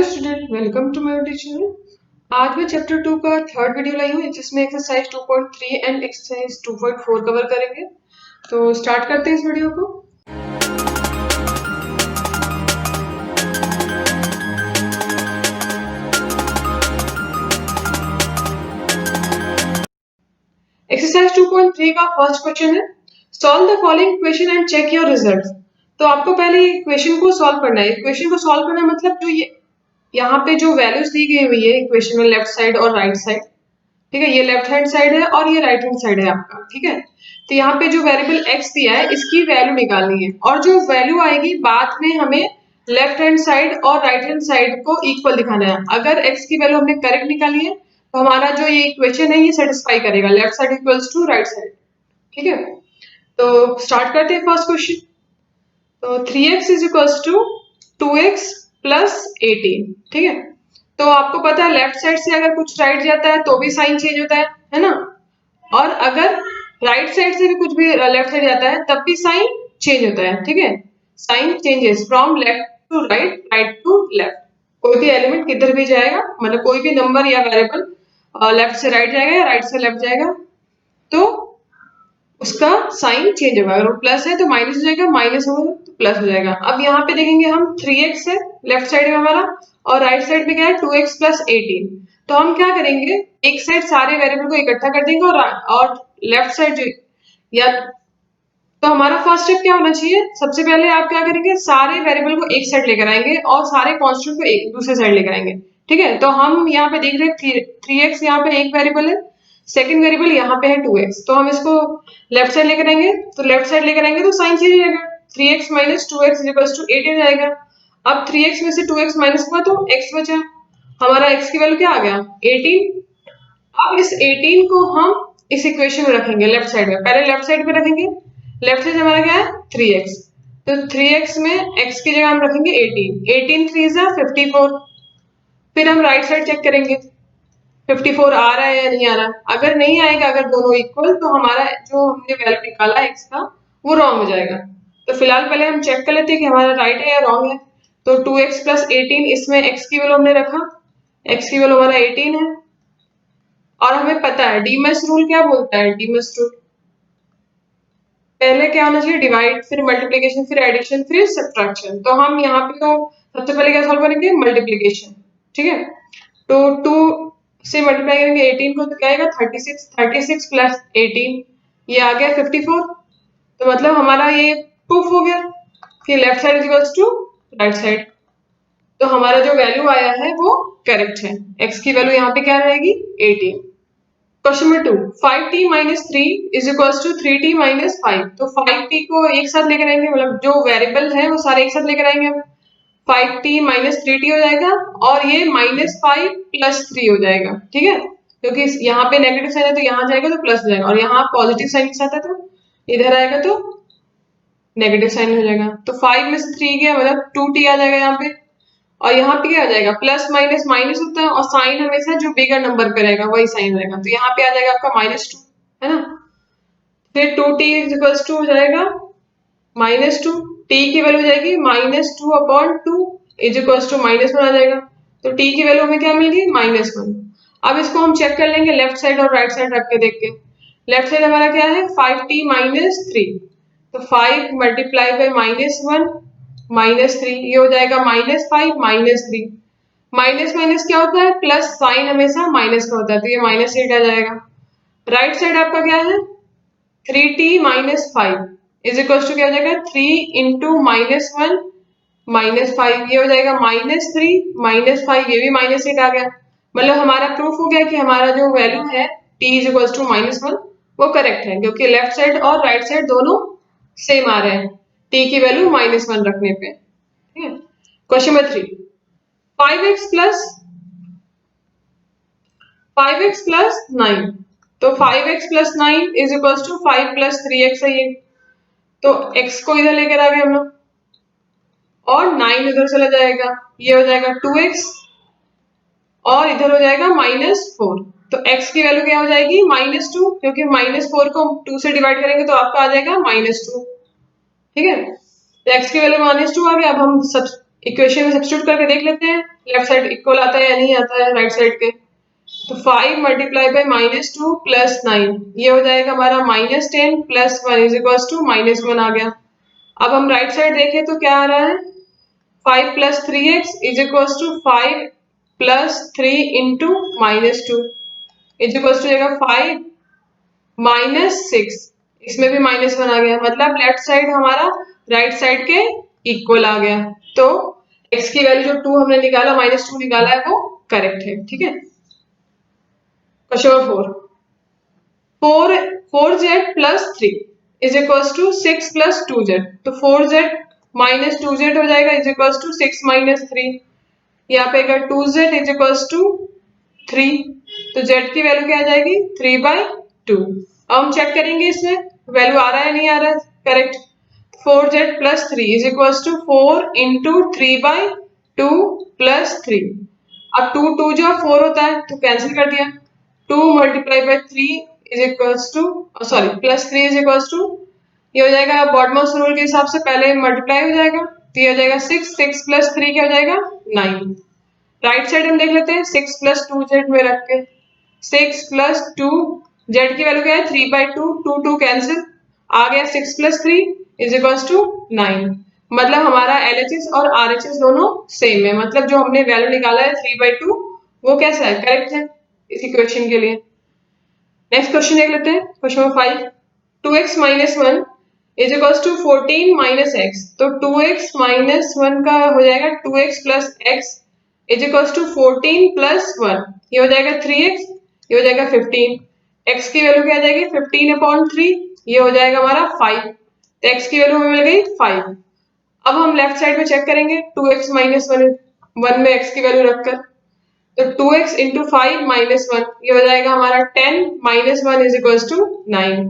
Student, welcome to my channel. आज मैं chapter 2 का थर्ड वीडियो लाई हूँ जिसमें एक्सरसाइज 2.3 एंड एक्सरसाइज 2.4 कवर करेंगे। तो स्टार्ट करते हैं इस वीडियो को। एक्सरसाइज 2.3 का फर्स्ट क्वेश्चन है, solve the following equation and check your result. तो आपको पहले इक्वेशन को सॉल्व करना है। इक्वेशन को सॉल्व करना मतलब जो ये यहाँ पे जो वैल्यूज दी गई हुई है इक्वेशन में, लेफ्ट साइड और राइट साइड, ठीक है, ये लेफ्ट हैंड साइड है और ये राइट हैंड साइड है आपका, ठीक है। तो यहाँ पे जो वेरिएबल x दिया है इसकी वैल्यू निकालनी है और जो वैल्यू आएगी बाद में हमें लेफ्ट हैंड साइड और राइट हैंड साइड को इक्वल दिखाना है। अगर x की वैल्यू हमने करेक्ट निकाली है तो हमारा जो ये इक्वेशन है ये सेटिस्फाई करेगा, left side equals to right side, ठीक है। तो स्टार्ट करते हैं फर्स्ट क्वेश्चन। तो 3x is equals to 2x plus 18, ठीक है। तो आपको पता है लेफ्ट साइड से अगर कुछ राइट जाता है तो भी साइन चेंज होता है ना। और अगर राइट साइड से भी कुछ भी लेफ्ट साइड जाता है तब भी साइन चेंज होता है, ठीक है। Sign changes from left to right, right to left. कोई भी एलिमेंट किधर भी जाएगा, मतलब कोई भी नंबर या वेरिएबल लेफ्ट से राइट जाएगा या राइट से लेफ्ट जाएगा तो उसका साइन चेंज होगा। अगर वो प्लस है तो माइनस हो जाएगा, माइनस होगा तो प्लस हो जाएगा। अब यहाँ पे देखेंगे हम 3x है लेफ्ट साइड में हमारा और राइट साइड में क्या है 2x प्लस 18। तो हम क्या करेंगे, एक साइड सारे वेरिएबल को इकट्ठा कर देंगे और लेफ्ट साइड जो या तो हमारा फर्स्ट स्टेप क्या होना चाहिए, सबसे पहले आप क्या करेंगे, सारे वेरिएबल को एक साइड लेकर आएंगे और सारे कांस्टेंट को एक दूसरे साइड लेकर आएंगे, ठीक है। तो हम यहाँ पे देख रहे हैं 3x यहाँ पे एक वेरिएबल है, सेकंड वेरिएबल यहाँ पे है 2x। तो हम इसको लेफ्ट साइड लेकर आएंगे, तो लेफ्ट साइड लेकर आएंगे तो साइन चेंज हो जाएगा, 3x minus 2x is equals to 18 जाएगा। अब 3x में से 2x माइनस हुआ तो x बचा, हमारा x की वैल्यू क्या आ गया 18। अब इस 18 को हम इस इक्वेशन में रखेंगे लेफ्ट साइड में, पहले लेफ्ट साइड पे रखेंगे। लेफ्ट साइड हमारा क्या है 3x, तो 3x में x की जगह हम रखेंगे 18, 18 3 जा 54। फिर हम राइट साइड चेक करेंगे 54 आ रहा है या नहीं आ रहा। अगर नहीं आएगा, अगर दोनों इक्वल, तो हमारा जो हमने वैल्यू निकाला x का वो रॉन्ग हो जाएगा। तो फिलहाल पहले हम चेक कर लेते हैं कि हमारा राइट है या रॉन्ग है। तो 2x प्लस 18, इसमें x की वैल्यू हमने रखा, x की वैल्यू हमारा 18 है और हमें पता है डीमस रूल क्या बोलता है। डीमस रूल पहले क्या होना चाहिए, डिवाइड, फिर मल्टीप्लिकेशन, फिर एडिशन, फिर सब्ट्रैक्शन। तो हम यहाँ पे तो सबसे पहले क्या सॉल्व करेंगे, मल्टीप्लिकेशन, ठीक है। तो 2 से मल्टीप्लाई करेंगे 18 को तो क्या आएगा 36, 36 प्लस 18 ये आ गया 54। तो मतलब हमारा ये प्रूफ हो गया कि left side equals to right side. तो हमारा जो वैल्यू आया है वो करेक्ट है, x की वैल्यू यहाँ पे क्या रहेगी 18। Question number 2, 5t minus 3 is equals to 3t minus 5। तो 5t को एक साथ लेकर आएंगे, मतलब जो वेरिएबल है वो सारे एक साथ लेकर आएंगे। 5t माइनस 3t हो जाएगा और ये माइनस 5 प्लस 3 हो जाएगा, ठीक है। क्योंकि यहाँ पे नेगेटिव साइन है तो यहाँ जाएगा तो प्लस हो जाएगा, और यहाँ पॉजिटिव साइन के साथ है तो इधर आएगा तो नेगेटिव साइन हो जाएगा। तो 5 में से 3 गया मतलब 2t आ जाएगा यहाँ पे, और यहाँ पे क्या आ जाएगा, प्लस माइनस माइनस होता है और साइन हमेशा जो बिगर नंबर पे रहेगा वही साइन रहेगा। तो यहाँ पे आ जाएगा आपका -2, है ना। फिर 2t इक्वल्स टू हो जाएगा -2, t की वैल्यू हो जाएगी -2/2 इज इक्वल्स टू -1 आ जाएगा। तो t की वैल्यू हमें क्या मिल गई -1। अब इसको हम चेक कर लेंगे लेफ्ट साइड और राइट साइड रख के देख के। लेफ्ट साइड हमारा क्या है 5t माइनस 3, तो 5 मल्टीप्लाई बाय -1 -3, ये हो जाएगा -5 -3। माइनस माइनस क्या होता है, प्लस, साइन हमेशा माइनस का होता है तो ये -8 आ जाएगा। राइट साइड आपका क्या है 3t minus 5 is equal to क्या हो जाएगा 3 इंटू -1 -5, ये हो जाएगा -3 -5, ये भी -8 आ गया। मतलब हमारा प्रूफ हो गया कि हमारा जो वैल्यू है t इज इक्वल टू -1 वो करेक्ट है, क्योंकि लेफ्ट साइड और राइट साइड दोनों सेम आ रहे हैं t की वैल्यू -1 रखने पे, ठीक है। Question number 3, 5x plus 9। तो 5x plus 9 is equal to 5 plus 3x है ये। तो x को इधर लेकर आ गए हम लोग और 9 इधर चला जाएगा, ये हो जाएगा 2x और इधर हो जाएगा -4। तो x की वैल्यू क्या हो जाएगी -2, क्योंकि -4 को 2 से डिवाइड करेंगे तो आपका आ जाएगा -2, ठीक है। तो x की वैल्यू -2 आ गया। अब हम सब इक्वेशन में सब्स्टिट्यूट करके देख लेते हैं लेफ्ट साइड इक्वल आता है या नहीं आता है राइट साइड के। तो 5 मल्टीप्लाई बाई -2 प्लस 9, ये हो जाएगा हमारा -10 प्लस 1 इज इक्वल टू -1 आ गया। अब हम राइट साइड देखें तो क्या आ रहा है, 5 plus 3x is equal to 5 plus 3 into -2 is equal to जाएगा 5 -6, इसमें भी -1 आ गया, मतलब लेफ्ट साइड हमारा राइट साइड के इक्वल आ गया। तो x की वैल्यू जो 2 हमने निकाला -2 निकाला है वो करेक्ट है। ठीक है, question number 4, 4z plus 3 is equal to 6 plus 2z, तो 4z माइनस 2z हो जाएगा इज इक्वल टू 6 माइनस 3, यहाँ पे अगर 2z इज इक्वल टू 3, तो z की वैल्यू क्या आ जाएगी 3/2। अब हम चेक करेंगे इसमें वैल्यू आ रहा है नहीं आ रहा है, correct. 4z plus 3 is equal to 4 into 3/2 plus 3, अब 2 2 जो 4 होता है तो कैंसिल कर दिया, 2 multiply by 3 is equals to sorry plus 3 is equals to, ये हो जाएगा बॉडमॉस रूल के हिसाब से पहले मल्टीप्लाई हो जाएगा, तो ये हो जाएगा 6, 6 प्लस 3 क्या हो जाएगा 9। राइट साइड हम देख लेते हैं 6 प्लस 2z में रख के, 6 प्लस 2 z की वैल्यू क्या है 3/2, 2 2 कैंसिल आ गया, 6 प्लस 3 इज इक्वल्स टू 9, मतलब हमारा LHS और RHS दोनों सेम है, मतलब जो हमने वैल्यू निकाला है 3/2 वो कैसा है करेक्ट है इस इक्वेशन के लिए। नेक्स्ट क्वेश्चन देख लेते हैं, question number 5, 2x minus 1 is equals to 14 minus x, तो 2x माइनस 1 का हो जाएगा 2x plus x is equals to 14 plus 1, ये हो जाएगा 3x, ये हो जाएगा 15, x की वैल्यू क्या आ जाएगी 15/3, ये हो जाएगा हमारा 5, तो x की वैल्यू हमें मिल गई 5। अब हम लेफ्ट साइड में चेक करेंगे 2x माइनस 1 में x की वैल्यू रखकर, तो 2x इंटू 5 माइनस 1, ये हो जाएगा हमारा 10 minus 1 is equal to 9,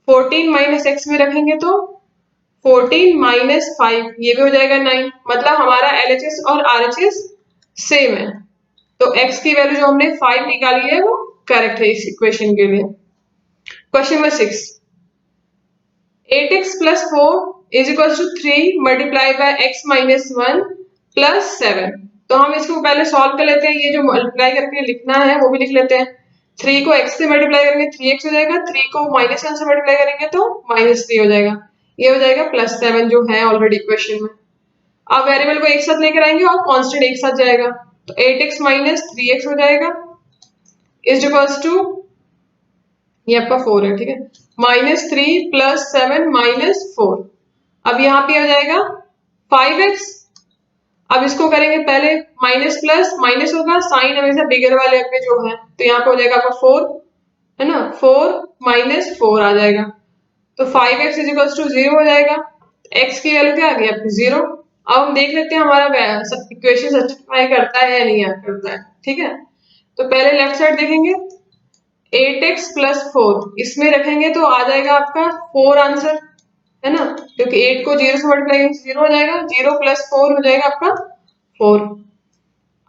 14 minus x में रखेंगे तो 14 माइनस 5, ये भी हो जाएगा 9, मतलब हमारा LHS और RHS सेम है, तो x की वैल्यू जो हमने 5 निकाली है वो करेक्ट है इस इक्वेशन के लिए। Question number 6, 8x plus 4 is equal to 3 multiply by x minus 1 plus 7, तो हम इसको पहले सॉल्व कर लेते हैं, ये जो मल्टीप्लाई करके लिखना है वो भी लिख लेते हैं, 3 को x से मल्टीप्लाई करेंगे 3x हो जाएगा, 3 को -1 से मल्टीप्लाई करेंगे तो -3 हो जाएगा, ये हो जाएगा +7 जो है ऑलरेडी इक्वेशन में। अब वेरिएबल को एक साथ लेकर आएंगे और कांस्टेंट एक साथ जाएगा, तो 8x माइनस 3x हो जाएगा इज इक्वल्स टू, ये आपका 4 है, ठीक है, -3 प्लस 7 -4, अब यहाँ पे हो जाएगा 5x, अब इसको करेंगे पहले माइनस प्लस माइनस होगा, साइन हमेशा बिगर वाले पे जो है, तो यहाँ पे हो जाएगा आपका 4 है ना, 4 -4 आ जाएगा, तो 5x इज इक्वल टू 0 हो जाएगा, x की वैल्यू क्या आ गई आपकी 0। अब हम देख लेते हैं हमारा इक्वेशन सेटिस्फाई करता है या नहीं करता है, ठीक है, तो पहले लेफ्ट साइड देखेंगे 8x प्लस 4 इसमें रखेंगे तो आ जाएगा आपका 4 आंसर है ना, क्योंकि 8 को 0 से मल्टीप्लाई करेंगे 0 हो जाएगा, 0 प्लस 4 हो जाएगा आपका 4।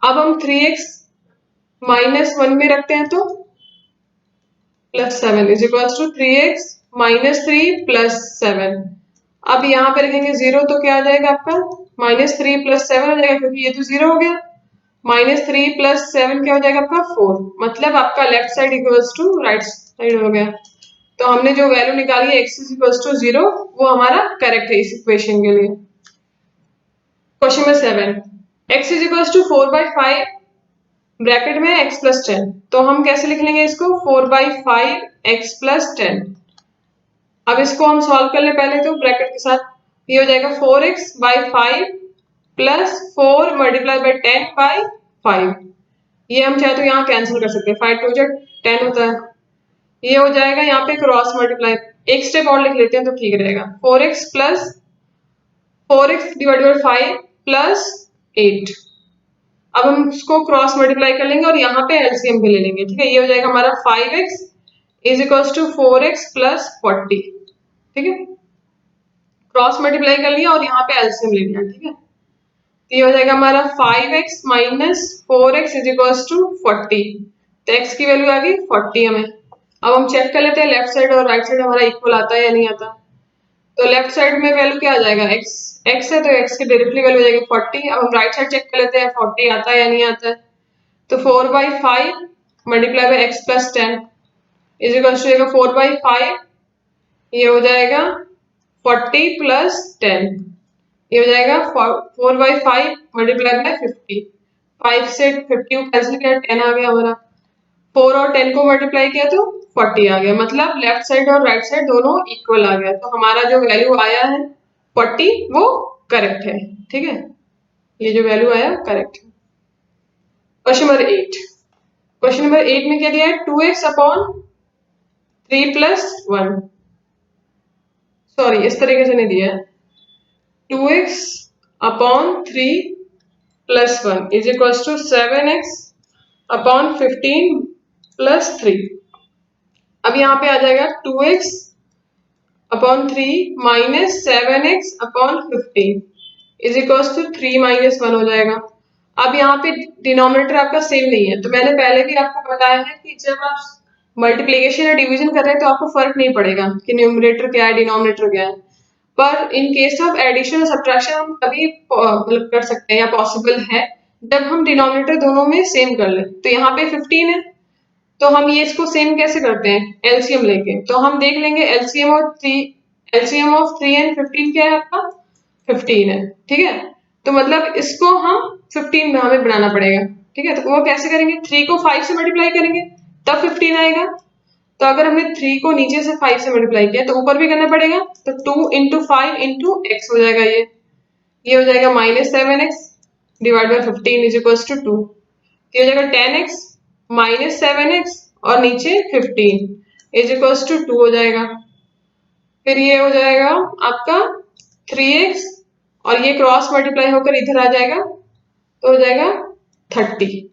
अब हम 3x माइनस 1 में रखते हैं तो +7 is equal to 3x minus 3 plus 7, अब यहाँ पे रखेंगे 0 तो क्या आ जाएगा आपका -3 प्लस 7 हो जाएगा, क्योंकि ये तो 0 हो गया, -3 प्लस 7 क्या हो जाएगा आपका 4, मतलब आपका left side equals to right side हो गया, तो हमने जो वैल्यू निकाली है x इज इक्वल टू 0 वो हमारा करेक्ट है इस इक्वेशन के लिए। Question number 7, x is equal to 4/5 bracket में x प्लस 10, तो हम कैसे लिख लेंगे इसको 4/5 x प्लस 10, अब इसको हम सॉल्व कर ले पहले तो ब्रैकेट के साथ, ये हो जाएगा 4x/5 प्लस 4 मल्टीप्लाई बाई 10/5, ये हम चाहे तो यहाँ कैंसिल कर सकते हैं, 5 2 10 होता है, ये हो जाएगा यहाँ पे क्रॉस मल्टीप्लाई, एक स्टेप और लिख लेते हैं तो ठीक रहेगा, 4x डिवाइडेड बाई 5 प्लस 8, अब हम इसको क्रॉस मल्टीप्लाई कर लेंगे और यहाँ पे एलसीएम भी ले लेंगे, ठीक है, ये हो जाएगा हमारा 5x is equal to 4x plus 40, ठीक है, क्रॉस मल्टीप्लाई कर लिया और यहाँ पे एलसीएम ले लिया, ठीक है, तो ये हो जाएगा हमारा 5x minus 4x is equal to 40, तो x की वैल्यू आ गई 40 हमें। अब हम चेक कर लेते हैं लेफ्ट साइड और राइट साइड हमारा इक्वल आता है या नहीं आता, तो लेफ्ट साइड में वैल्यू क्या आ जाएगा, x x है तो x की डायरेक्टली वैल्यू हो जाएगी 40। अब हम राइट साइड चेक कर लेते हैं 40 आता है या नहीं आता है। तो 4/5 multiply by x plus 10 is equal to जाएगा 4/5, ये हो जाएगा 40 प्लस 10, ये हो जाएगा 4/5 मल्टीप्लाई बाई 50। 5 से 50 को कैंसिल किया 10 आ गया हमारा, 4 और 10 को मल्टीप्लाई किया तो 40 आ गया। मतलब लेफ्ट साइड और राइट साइड दोनों इक्वल आ गया। तो हमारा जो वैल्यू आया है 40 वो करेक्ट है। ठीक है, ये जो वैल्यू आया करेक्ट है। क्वेश्चन नंबर 8, क्वेश्चन नंबर 8 में क्या दिया है, 2x अपॉन 3 प्लस 1, सॉरी इस तरीके से नहीं दिया है, 2x upon 3 plus 1 is equal to 7x upon 15 plus 3। अब यहाँ पे आ जाएगा 2x upon 3 minus 7x upon 15 is equal to 3 minus 1 हो जाएगा। अब यहाँ पे डिनोमिनेटर आपका सेम नहीं है, तो मैंने पहले भी आपको बताया है कि जब आप मल्टीप्लिकेशन या डिवीजन कर रहे हैं तो आपको फर्क नहीं पड़ेगा कि न्यूमरेटर क्या है डिनोमिनेटर क्या है। पर इन केस ऑफ एडिशन और सब्ट्रैक्शन हम तभी मतलब कर सकते हैं या पॉसिबल है जब हम डिनोमिनेटर दोनों में सेम कर लें। तो यहाँ पे 15 है तो हम ये इसको सेम कैसे करते हैं, एलसीएम लेके। तो हम देख लेंगे एलसीएम ऑफ 3 एंड 15 क्या है आपका 15 है। ठीक है, तो मतलब इसको हम 15 में हमें बनाना पड़ेगा। ठीक है, तो वो कैसे करेंगे, 3 को 5 से मल्टीप्लाई करेंगे तब 15 आएगा। तो अगर हमने 3 को नीचे से 5 से मल्टीप्लाई किया तो ऊपर भी करना पड़ेगा, तो 2 इंटू 5 इंटू एक्स हो जाएगा। ये हो जाएगा -7x divide by 15 is equal to 2। ये हो जाएगा 10x माइनस 7x और नीचे 15 इज इक्वल टू 2 हो जाएगा। फिर ये हो जाएगा आपका 3x और ये क्रॉस मल्टीप्लाई होकर इधर आ जाएगा तो हो जाएगा 30।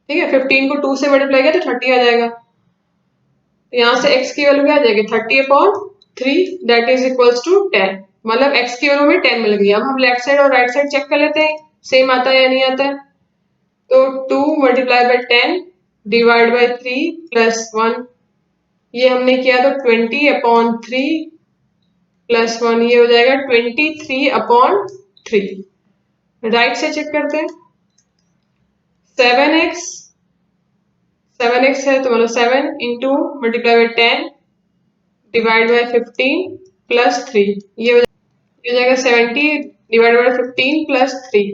ठीक है, 15 को 2 से मल्टीप्लाई किया तो 30 आ जाएगा। तो यहाँ से x की वैल्यू क्या आ जाएगी 30/3 दैट इज इक्वल्स टू 10। मतलब x की वैल्यू में 10 मिल गई। अब हम लेफ्ट साइड और राइट साइड चेक कर लेते हैं सेम आता है या नहीं आता है। तो 2 multiply by 10 divide by 3 plus 1, ये हमने किया तो 20/3 प्लस 1 ये हो जाएगा 23/3। राइट से चेक करते हैं 7x है तो मतलब 7 into multiply by 10 divide by 15 plus 3 ये हो जाएगा 70 डिवाइड बाई 15 प्लस 3।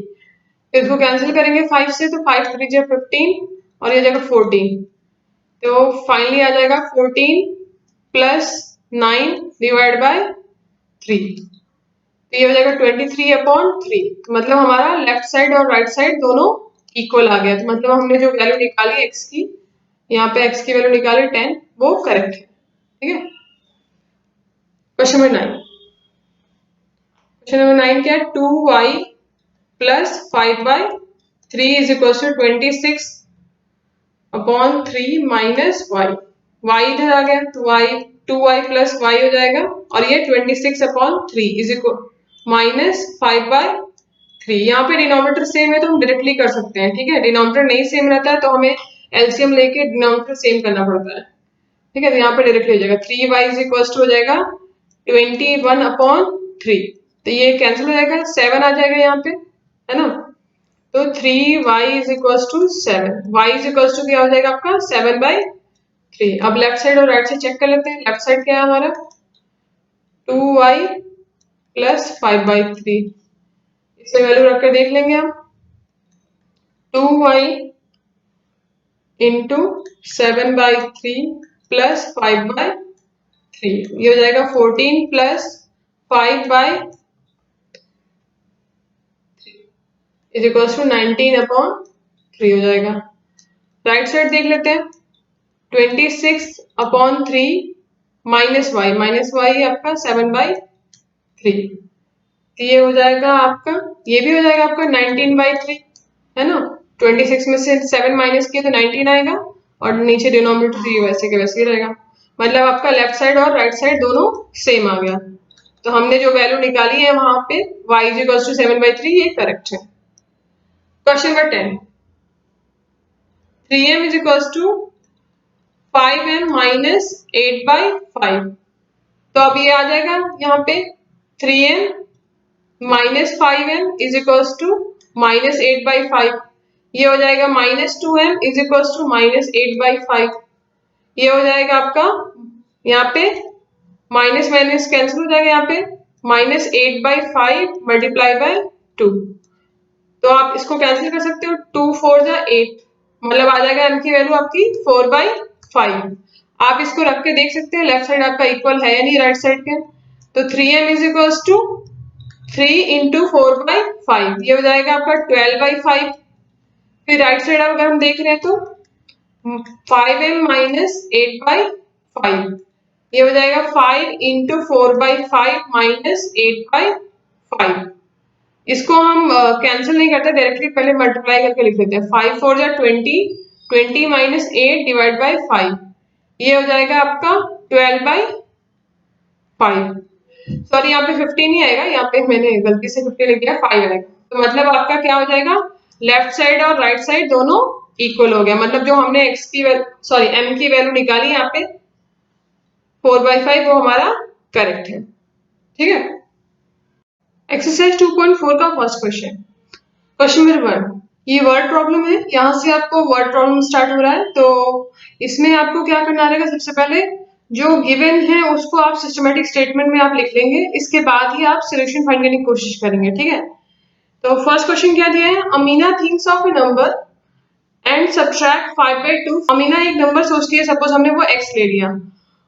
फिर इसको कैंसिल करेंगे 5 से तो 5 3 जा 15 और ये जाएगा 14। तो फाइनली आ जाएगा 14 प्लस 9 डिवाइड बाय 3, तो ये हो जाएगा 23/3। तो मतलब हमारा लेफ्ट साइड और राइट साइड दोनों इक्वल आ गया। तो मतलब हमने जो वैल्यू निकाली x की, यहाँ पे x की वैल्यू निकाली 10, वो करेक्ट है। ठीक है, क्वेश्चन नंबर 9, क्वेश्चन नंबर 9 क्या है, 2y plus 5/3 is equal to 26/3 minus y। y इधर आ गया तो y 2y प्लस y हो जाएगा और ये 26/3 इज इक्वल माइनस 5/3। यहाँ पे डिनोमिनेटर सेम है तो हम डायरेक्टली कर सकते हैं। ठीक है, डिनोमिनेटर नहीं सेम रहता है तो हमें एलसीएम लेके डिनोमिनेटर सेम करना पड़ता है। ठीक है, तो यहाँ पे डायरेक्टली हो जाएगा 3y इज इक्वल टू हो जाएगा 21/3। तो ये कैंसिल हो जाएगा 7 आ जाएगा यहाँ पे, है ना। तो 3y is equal to 7, y is equal to क्या हो जाएगा आपका 7/3। अब लेफ्ट साइड और राइट साइड चेक कर लेते हैं। लेफ्ट साइड क्या है हमारा 2y प्लस 5/3, इससे वैल्यू रख कर देख लेंगे हम 2y इंटू 7/3 प्लस 5/3 ये हो जाएगा 14 प्लस 5/3 इज इक्वल टू 19/3 हो जाएगा। राइट साइड देख लेते हैं 26/3 माइनस y आपका 7/3, तो ये हो जाएगा आपका, ये भी हो जाएगा आपका 19/3, है ना। 26 में से 7 माइनस किया तो 19 आएगा और नीचे डिनोमिनेटर 3 वैसे के वैसे ही रहेगा। मतलब आपका लेफ्ट साइड और राइट साइड दोनों सेम आ गया। तो हमने जो वैल्यू निकाली है वहां पे y इज इक्वल टू 7/3 ये करेक्ट है। Question number 10, 3m is equal to 5m minus 8/5। तो अब ये आ जाएगा यहाँ पे 3m minus 5m is equals to minus 8/5। ये हो जाएगा -2m इज इक्वल्स टू -8/5। ये हो जाएगा आपका यहाँ पे माइनस माइनस कैंसिल हो जाएगा, यहाँ पे -8/5 मल्टीप्लाई बाय 2। तो आप इसको कैंसिल कर सकते हो, 2 4 जा 8, मतलब आ जाएगा m की वैल्यू आपकी 4/5। आप इसको रख के देख सकते हैं लेफ्ट साइड आपका इक्वल है या नहीं राइट साइड के। तो 3m is equals to 3 into 4/5, ये हो जाएगा आपका 12/5। फिर राइट साइड अगर हम देख रहे हैं तो 5m माइनस 8/5, ये हो जाएगा 5 इंटू 4/5 माइनस 8/5। इसको हम कैंसिल नहीं करते, डायरेक्टली पहले मल्टीप्लाई करके लिख लेते हैं। 5 4 जा 20, 20 माइनस 8 डिवाइड बाई 5, ये हो जाएगा आपका 12/5। सॉरी यहाँ पे 15 नहीं आएगा, यहाँ पे मैंने गलती से 50 लिख दिया, 5 आएगा। तो मतलब आपका क्या हो जाएगा, लेफ्ट साइड और राइट साइड दोनों इक्वल हो गया। मतलब जो हमने x की m की वैल्यू निकाली यहाँ पे 4/5, वो हमारा करेक्ट है। ठीक है। एक्सरसाइज 2.4 का फर्स्ट क्वेश्चन, क्वेश्चन नंबर 1, ये वर्ड प्रॉब्लम है। यहाँ से आपको वर्ड प्रॉब्लम स्टार्ट हो रहा है। तो इसमें आपको क्या करना रहेगा, सबसे पहले जो गिवन है उसको आप सिस्टमैटिक स्टेटमेंट में आप लिख लेंगे, इसके बाद ही आप सोल्यूशन फाइंड करने की कोशिश करेंगे। ठीक है। तो फर्स्ट क्वेश्चन क्या दिया है, Amina thinks of A number and subtract 5/2। Amina एक नंबर सोचती है, सपोज हमने वो x ले लिया,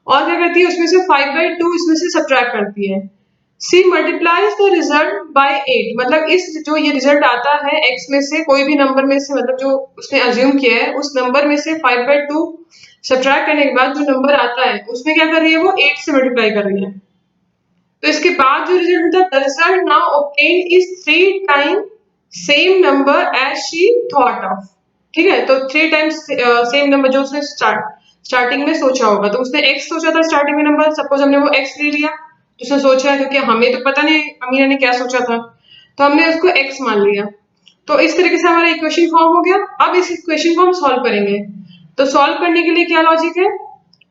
और क्या करती है उसमें से 5/2 इसमें से सब्ट्रैक्ट करती है। सी मल्टीप्लाइज द रिजल्ट बाय 8, मतलब इस जो ये रिजल्ट आता है x में से कोई भी नंबर में से, मतलब जो उसने अज्यूम किया है उस नंबर में से 5/2 सब्ट्रैक्ट करने के बाद जो नंबर आता है उसमें क्या कर रही है, वो 8 से मल्टीप्लाई कर रही है। तो इसके बाद जो रिजल्ट मिलता है, the result now obtain is 3 time same number as she thought of. ठीक है। तो 3 टाइम्स सेम नंबर जो उसने स्टार्टिंग में सोचा होगा। तो उसने x सोचा था स्टार्टिंग में नंबर, सपोज हमने वो x ले लिया, तो उसने सोचा है, क्योंकि हमें तो पता नहीं अमीना ने क्या सोचा था, तो हमने उसको x मान लिया। तो इस तरीके से हमारा इक्वेशन फॉर्म हो गया। अब इस इक्वेशन को हम सॉल्व करेंगे। तो सॉल्व करने के लिए क्या लॉजिक है,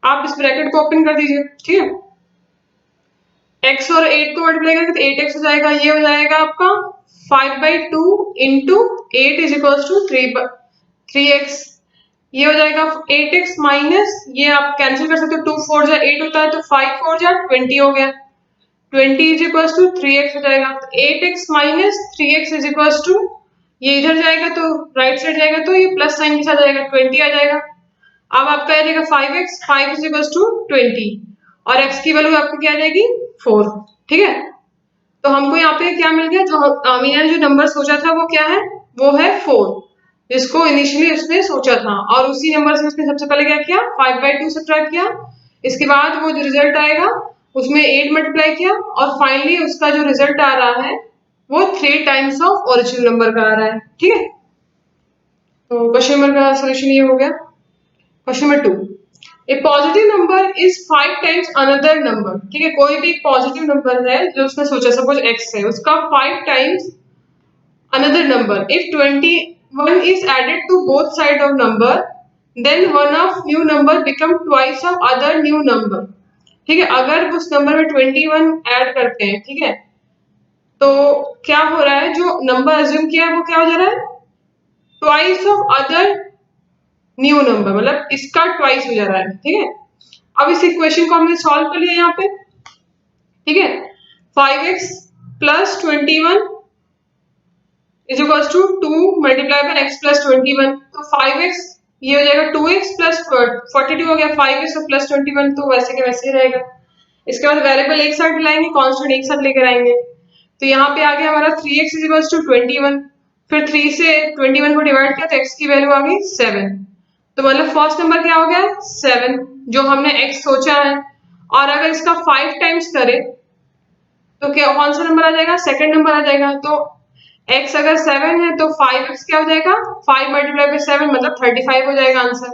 आप इस ब्रैकेट को ओपन कर दीजिए। ठीक है। x और 8 को मल्टीप्लाई करेंगे तो 8x हो जाएगा, ये हो जाएगा आपका 5/2 into 8 is equal to 3x। ये हो जाएगा 8x माइनस, ये आप कैंसिल कर सकते हो, 2 4 जा 8 होता है, तो 5 4 जा 20 हो गया, 20 इज इक्वल टू 3x हो जाएगा। 8x minus 3x is equal to, ये इधर जाएगा तो राइट साइड जाएगा तो ये प्लस साइन के साथ जाएगा, 20 आ जाएगा। अब आपका आ जाएगा 5x, 5 इज इक्वल टू 20, और x की वैल्यू आपकी क्या आ जाएगी 4। ठीक है। तो हमको यहाँ पे क्या मिल गया, जो अमीना ने जो नंबर सोचा था वो क्या है, वो है 4, जिसको इनिशियली उसने सोचा था। और उसी नंबर से उसने सबसे पहले क्या किया, 5/2 सब्ट्रैक्ट किया, इसके बाद वो जो रिजल्ट आएगा उसमें 8 मल्टीप्लाई किया, और फाइनली उसका जो रिजल्ट आ रहा है वो 3 टाइम्स ऑफ ओरिजिनल नंबर का आ रहा है। ठीक है। तो क्वेश्चन नंबर का सोल्यूशन ये हो गया। Question number 2, A positive number is 5 times another number. ठीक है। कोई भी पॉजिटिव नंबर है जो उसने सोचा, सपोज x है, उसका 5 times another number. If 21 is added to both sides of number, then one of new number become twice of other new number. ठीक है। अगर उस नंबर में 21 ऐड करते हैं, ठीक है, तो क्या हो रहा है, जो नंबर अज्यूम किया है वो क्या हो जा रहा है, twice of other new number, मतलब इसका ट्वाइस हो जा रहा है। ठीक है। अब इस इक्वेशन को हमने सॉल्व कर लिया यहाँ पे। ठीक है। 5x plus 21 is equal to 2 multiply by x plus 21, तो 5x, ये हो जाएगा 2x प्लस 42 हो गया, 5x और प्लस 21 तो वैसे के वैसे ही रहेगा। इसके बाद वेरिएबल एक साथ लाएंगे, कांस्टेंट एक साथ लेकर आएंगे। तो यहाँ पे आ गया हमारा 3x इज इक्वल टू 21, फिर 3 से 21 को डिवाइड किया तो x की वैल्यू आ गई 7। तो मतलब फर्स्ट नंबर क्या हो गया 7, जो हमने x सोचा है। और अगर इसका 5 टाइम्स करे तो क्या कौन सा नंबर आ जाएगा, सेकंड नंबर आ जाएगा। तो x अगर 7 है तो 5x क्या हो जाएगा, 5 मल्टीप्लाई बाय 7 मतलब 35 हो जाएगा आंसर।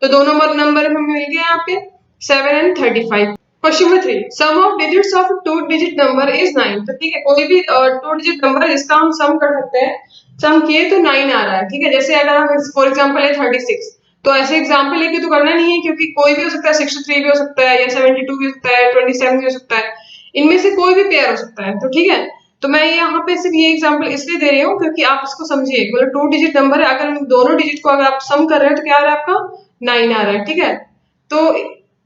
तो दोनों नंबर हमें मिल गए यहाँ पे 7 and 35। Question number 3, sum of digits of 2 digit number is 9। तो ठीक है, कोई भी 2 डिजिट नंबर है जिसका हम सम कर सकते हैं, सम किए तो 9 आ रहा है। ठीक है। जैसे अगर हम फॉर एग्जांपल है 36, तो ऐसे एग्जांपल लेके तो करना नहीं है, क्योंकि कोई भी हो सकता है, 63 भी हो सकता है, या 72 भी हो सकता है, 27 भी हो सकता है। इनमें से कोई भी पेयर हो सकता है। तो ठीक है, तो मैं यहाँ पे सिर्फ ये एग्जांपल इसलिए दे रही हूँ क्योंकि आप इसको समझिए, मतलब 2 डिजिट नंबर है, अगर दोनों डिजिट को अगर आप सम कर रहे हो तो क्या आ रहा है आपका 9 आ रहा है। ठीक है, तो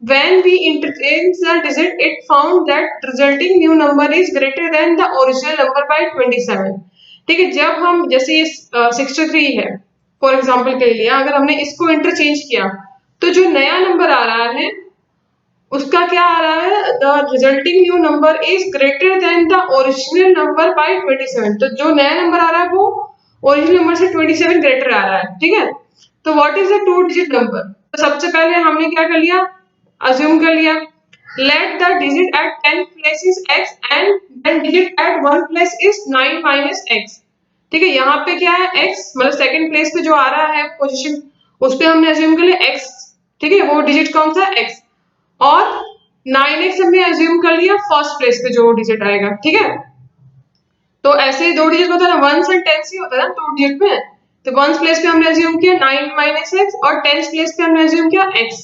when we interchange the digit, it found that resulting new number is greater than the original number by 27। ठीक है, जब हम जैसे ये 63 है फॉर एग्जाम्पल के लिए, अगर हमने इसको इंटरचेंज किया तो जो नया नंबर आ रहा है उसका क्या आ रहा है, the resulting new number is greater than the original number by 27। तो जो नया नंबर आ रहा है वो ओरिजिनल नंबर से 27 ग्रेटर आ रहा है। ठीक है, तो what is the 2 digit number? तो सबसे पहले हमने क्या कर लिया, अज्यूम कर लिया, let the digit at 10 place is x and then digit at 1 place is 9 minus x। ठीक है, यहाँ पे क्या है x, मतलब सेकंड प्लेस पे जो आ रहा है पोजीशन उस पे हमने अज्यूम कर लिया x। ठीक है, वो डिजिट कौन सा x, और 9x हमने अज्यूम कर लिया फर्स्ट प्लेस पे जो डिजिट आएगा। ठीक है, तो ऐसे ही दो डिजिट होता है ना, वंस एंड टेंस ही होता है ना दो डिजिट में। तो वंस प्लेस पे हमने अज्यूम किया 9 माइनस एक्स और टेंस प्लेस पे हमने अज्यूम किया x।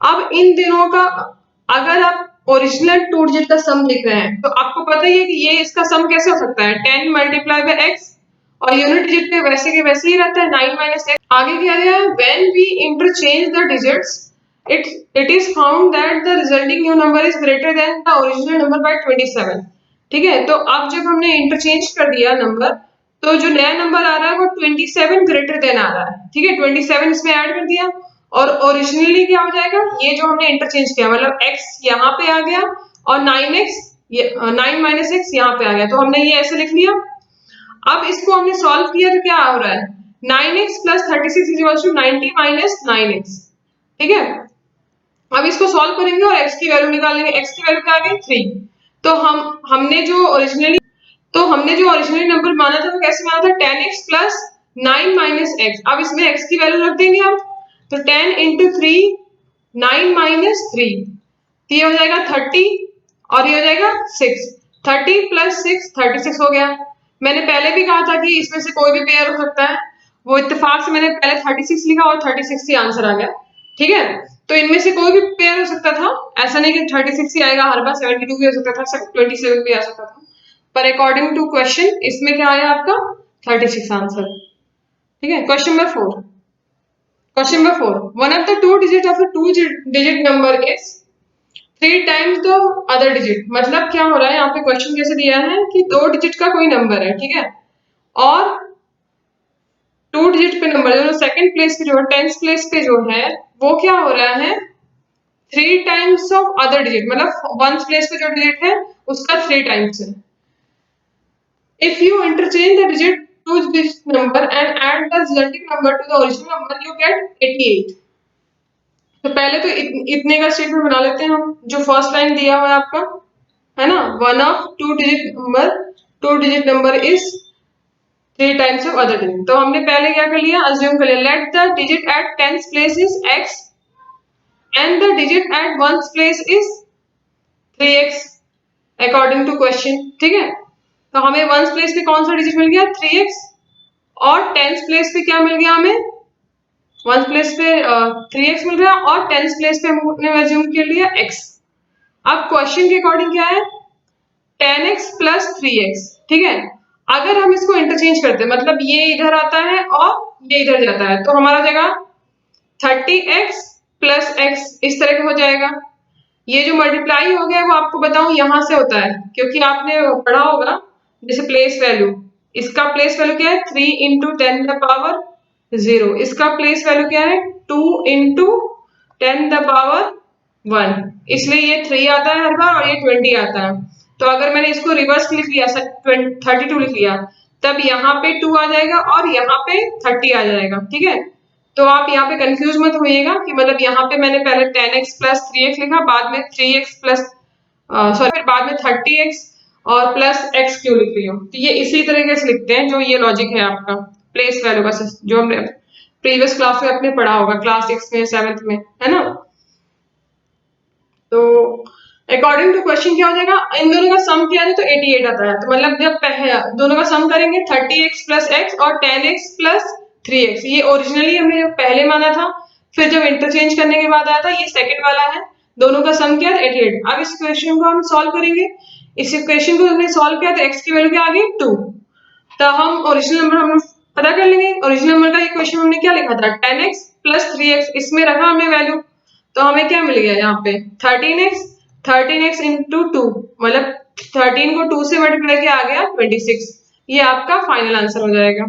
अब इन दिनों का अगर आप ओरिजिनल 2 डिजिट का सम लिख रहे हैं तो आपको पता ही है कि ये इसका सम कैसे हो सकता है, 10 मल्टीप्लाई बाय x, और यूनिट डिजिट पे वैसे के वैसे ही रहता है 9 माइनस एक्स। आगे क्या दिया है, when we interchange the digits it is found that the resulting new number is greater than the original number by 27। ठीक है, तो अब जब हमने इंटरचेंज कर दिया नंबर तो जो नया नंबर आ रहा है वो 27 ग्रेटर देन आ रहा है। ठीक है, 27 इसमें ऐड कर दिया और ओरिजिनली क्या हो जाएगा, ये जो हमने इंटरचेंज किया मतलब x यहाँ पे आ गया और 9x 9 माइनस एक्स यहाँ पे आ गया, तो हमने ये ऐसे लिख लिया। अब इसको हमने सॉल्व किया तो क्या हो रहा है, 9x plus 36 is equal to 90 minus 9x। ठीक है, अब इसको सॉल्व करेंगे और x की वैल्यू निकालेंगे, x की वैल्यू क्या आ गई 3। तो हमने जो ओरिजिनली नंबर माना था वो कैसे माना था, 10x प्लस 9 माइनस एक्स। अब इसमें x की वैल्यू रख देंगे हम, तो 10 इंटू 3 9 माइनस 3, तो ये हो जाएगा 30 और ये हो जाएगा 6। 30 प्लस 6 36 हो गया। मैंने पहले भी कहा था कि इसमें से कोई भी पेयर हो सकता है, वो इत्तेफाक से मैंने पहले 36 लिखा और 36 ही आंसर आ गया। ठीक है, तो इनमें से कोई भी पेयर हो सकता था, ऐसा नहीं कि 36 ही आएगा हर बार, 72 भी हो सकता था, 27 भी आ सकता था, पर अकॉर्डिंग टू क्वेश्चन इसमें क्या आया आपका 36 आंसर। ठीक है, question number 4। Question number 4, one of the two digit of a 2 digit number is 3 times the other digit. मतलब क्या हो रहा है यहाँ पे, क्वेश्चन कैसे दिया है कि 2 डिजिट का कोई नंबर है, ठीक है, और 2 डिजिट पे नंबर जो सेकंड प्लेस पे जो है 10th प्लेस पे जो है वो क्या हो रहा है 3 टाइम्स ऑफ अदर डिजिट, मतलब 1st प्लेस पे जो डिजिट है उसका 3 टाइम्स है। If you interchange the digit to this number and add the resulting number to the original number you get 88। तो पहले तो इतने का स्टेटमेंट बना लेते हैं हम, जो फर्स्ट लाइन दिया हुआ है आपका, है ना, one of two digit number is 3 times of other digit. तो हमने पहले क्या कर लिया, अज्यूम कर लिया, let the digit at 10th place is x and the digit at 1st place is 3x according to question। ठीक है, तो हमें 1st प्लेस पे कौन सा डिजिट मिल गया 3x, और 10th प्लेस पे क्या मिल गया हमें, 1st प्लेस पे 3x मिल रहा है और 10th प्लेस पे हमने अज्यूम कर लिया x। अब क्वेश्चन के अकॉर्डिंग क्या है 10x प्लस 3x। ठीक है, अगर हम इसको इंटरचेंज करते हैं मतलब ये इधर आता है और ये इधर जाता है तो हमारा जगह 30x प्लस x इस तरह का हो जाएगा। ये जो मल्टीप्लाई हो गया वो आपको बताऊं यहाँ से होता है, क्योंकि आपने पढ़ा होगा जैसे प्लेस वैल्यू, इसका प्लेस वैल्यू क्या है 3 इंटू 10 द पावर 0, इसका प्लेस वैल्यू क्या है 2 इंटू 10 द पावर 1, इसलिए ये 3 आता है हर बार और ये 20 आता है। तो अगर मैंने इसको रिवर्स लिख लिया 32 लिख लिया तब यहाँ पे 2 आ जाएगा और यहाँ पे 30 आ जाएगा। ठीक है, तो आप यहाँ पे कंफ्यूज मत होइएगा कि मतलब यहाँ पे मैंने पहले 10x प्लस 3x लिखा, बाद में 3x प्लस सॉरी फिर बाद में 30x और प्लस x क्यों लिख रही हूँ, तो ये इसी तरीके से लिखते हैं, जो ये लॉजिक है आपका प्लेस वैल्यू का, जो हमने प्रीवियस क्लास में अपने पढ़ा होगा क्लास 6 में 7th में, है ना। तो अकॉर्डिंग टू क्वेश्चन क्या हो जाएगा, इन दोनों का सम किया जाए तो 88 आता है, तो मतलब जब दोनों का सम करेंगे 30x प्लस x और 10x प्लस 3x, ये ओरिजिनली हमने पहले माना था, फिर जब इंटरचेंज करने के बाद आया था ये सेकंड वाला है, दोनों का सम क्या है 88। अब इस क्वेश्चन को हम सॉल्व करेंगे। इस क्वेश्चन को हमने सॉल्व किया तो x की वैल्यू क्या आ गई 2। तो हम ओरिजिनल नंबर हम पता कर लेंगे। ओरिजिनल नंबर का ये क्वेश्चन हमने क्या लिखा था 10x प्लस 3x, इसमें रखा हमने वैल्यू, तो हमें क्या मिल गया यहाँ पे 13x इंटू 2, मतलब 13 को 2 से मल्टीप्लाई किया आ गया 26। ये आपका फाइनल आंसर हो जाएगा।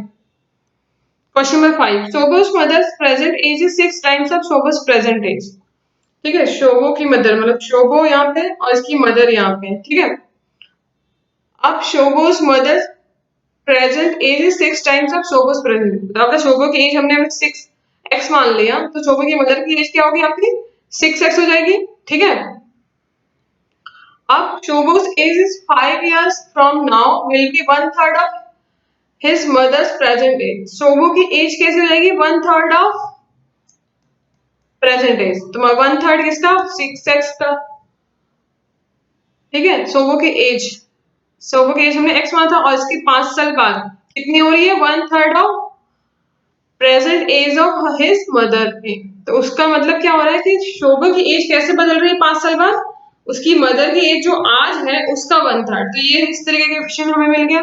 Question number 5, Shobho's mother's present age is 6 times of Shobho's present age. ठीक है, शोभो की मदर मतलब शोभो यहाँ पे और इसकी मदर यहाँ पे। ठीक है, अब Shobho's mother's present age is 6 times of Shobho's present. तो आपका शोभो की एज हमने 6x मान लिया, तो शोभो की मदर की एज क्या होगी आपकी 6x हो जाएगी। ठीक है, अब शोभो's as is 5 years from now will be 1/3 of his mother's present age। शोभो की एज कैसे हो जाएगी 1/3 ऑफ प्रेजेंट एज, तो 1/3 किसका 6x का। ठीक है, शोभो की एज हमने x माना था और इसकी 5 साल बाद कितनी हो रही है 1/3 of present age of his mother. तो उसका मतलब क्या हो रहा है कि शोभा की एज कैसे बदल रही है 5 साल बाद, उसकी मदर की एज जो आज है उसका 1/3। तो ये इस तरीके के क्वेश्चन हमें मिल गया।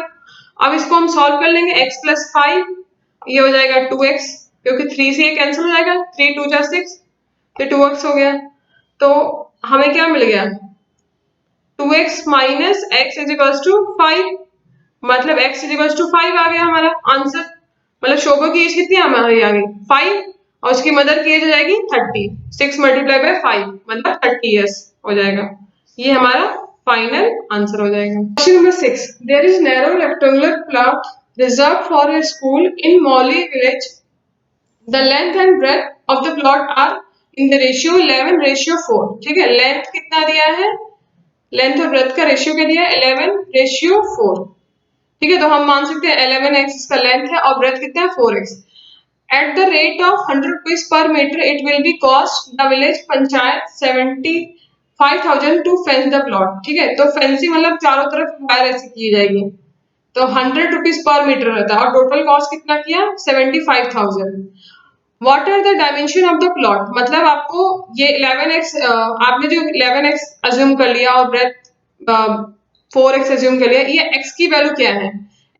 अब इसको हम सॉल्व कर लेंगे। x प्लस 5 ये हो जाएगा 2x, क्योंकि 3 से ये कैंसिल हो जाएगा, 3 2 जा 6, तो 2x हो गया। तो हमें क्या मिल गया 2x minus x is equals to 5, मतलब x इज इक्वल्स टू 5 आ गया हमारा आंसर। मतलब शोभा की एज कितनी हमारी आ गई 5 और उसकी मदर की एज हो जाएगी 30। 6 मल्टीप्लाई बाय 5 मतलब 30 इयर्स हो जाएगा। ये हमारा फाइनल आंसर हो जाएगा। Question number 6, there is narrow rectangular plot reserve for a school in Mauli village. The length and breadth of the plot are in the ratio 11:4। ठीक है, लेंथ कितना दिया है, लेंथ और ब्रेथ का रेशियो क्या दिया है 11:4। ठीक है, तो हम मान सकते हैं 11x इसका लेंथ है और ब्रेथ कितना है 4x। At the rate of 100 rupees per metre it will be cost the village panchayat 75,000 to fence the plot. ठीक है, तो फेंसिंग मतलब चारों तरफ वायर ऐसे की जाएगी, तो 100 रुपीज पर मीटर रहता है और टोटल कॉस्ट कितना किया 75,000। What are the dimension of the plot, मतलब आपको ये 11x आपने जो 11x अज्यूम कर लिया और ब्रेथ 4x अज्यूम कर लिया, ये x की वैल्यू क्या है,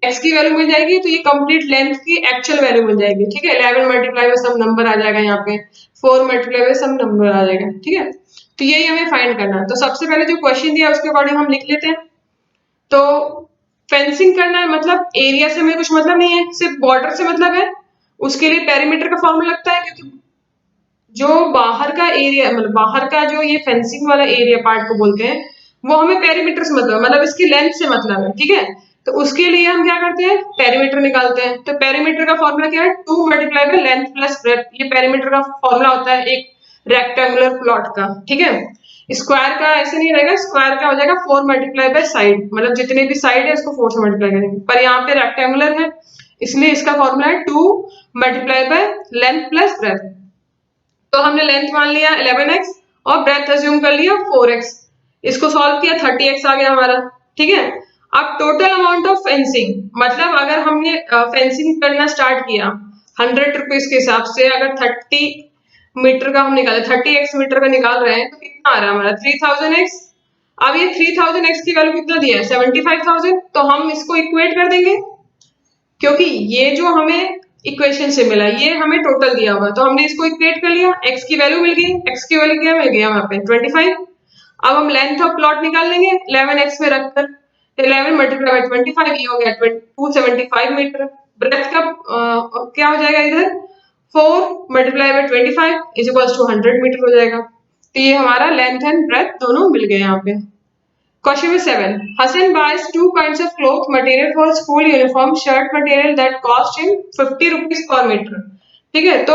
x की वैल्यू मिल जाएगी तो ये कंप्लीट लेंथ की एक्चुअल वैल्यू मिल जाएगी। ठीक है, 11 मल्टीप्लाई बाय सम नंबर आ जाएगा, यहाँ पे 4 मल्टीप्लाई बाय सम नंबर आ जाएगा। ठीक है, तो यही हमें फाइंड करना है। तो सबसे पहले जो क्वेश्चन दिया उसके अकॉर्डिंग हम लिख लेते हैं। तो फेंसिंग करना है मतलब एरिया से हमें कुछ मतलब नहीं है, सिर्फ बॉर्डर से मतलब है। उसके लिए पेरीमीटर का फॉर्मूला लगता है, क्योंकि जो बाहर का एरिया मतलब बाहर का जो ये फेंसिंग वाला एरिया पार्ट को बोलते हैं, वो हमें पेरीमीटर से मतलब इसकी लेंथ से मतलब है। ठीक है, तो उसके लिए हम क्या करते हैं पेरीमीटर निकालते हैं। तो पेरीमीटर का फॉर्मूला क्या है 2 multiply by length plus breadth. ये पेरीमीटर का फॉर्मूला होता है एक रेक्टेंगुलर प्लॉट का। ठीक है, स्क्वायर का ऐसे नहीं रहेगा, स्क्वायर का हो जाएगा 4 मल्टीप्लाई बाय साइड, मतलब जितने भी साइड है उसको 4 से मल्टीप्लाई करेंगे। पर यहाँ पे रेक्टेंगुलर है इसलिए इसका फॉर्मूला है 2 multiply by length plus breadth. तो हमने लेंथ मान लिया 11x और ब्रेथ अज्यूम कर लिया 4x। इसको सॉल्व किया 30x आ गया हमारा। ठीक है, अब टोटल अमाउंट ऑफ फेंसिंग, मतलब अगर हमने फेंसिंग करना स्टार्ट किया 100 रुपीज के हिसाब से, अगर 30 मीटर का हम निकाले 30x मीटर का निकाल रहे हैं, तो कितना आ रहा है हमारा 3000x। अब ये 3000x की वैल्यू कितना दिया है 75,000, तो हम इसको इक्वेट कर देंगे, क्योंकि ये जो हमें इक्वेशन से मिला ये हमें टोटल दिया हुआ, तो हमने इसको इक्वेट कर लिया, x की वैल्यू मिल गई, x की वैल्यू क्या मिल गई वहां पे 25। अब हम लेंथ ऑफ प्लॉट निकाल लेंगे 11x में रखकर, 11 मल्टीप्लाई बाय 25 ये हो गया 275 मीटर। ब्रेथ का क्या हो जाएगा इधर 4 multiply by 25 is equals to 100 metre हो जाएगा। तो ये हमारा लेंथ एंड ब्रेथ दोनों मिल गए यहाँ पे। Question number 7. Hassan buys 2 kinds of cloth material for school uniform shirt material that cost him 50 rupees per meter. ठीक है, तो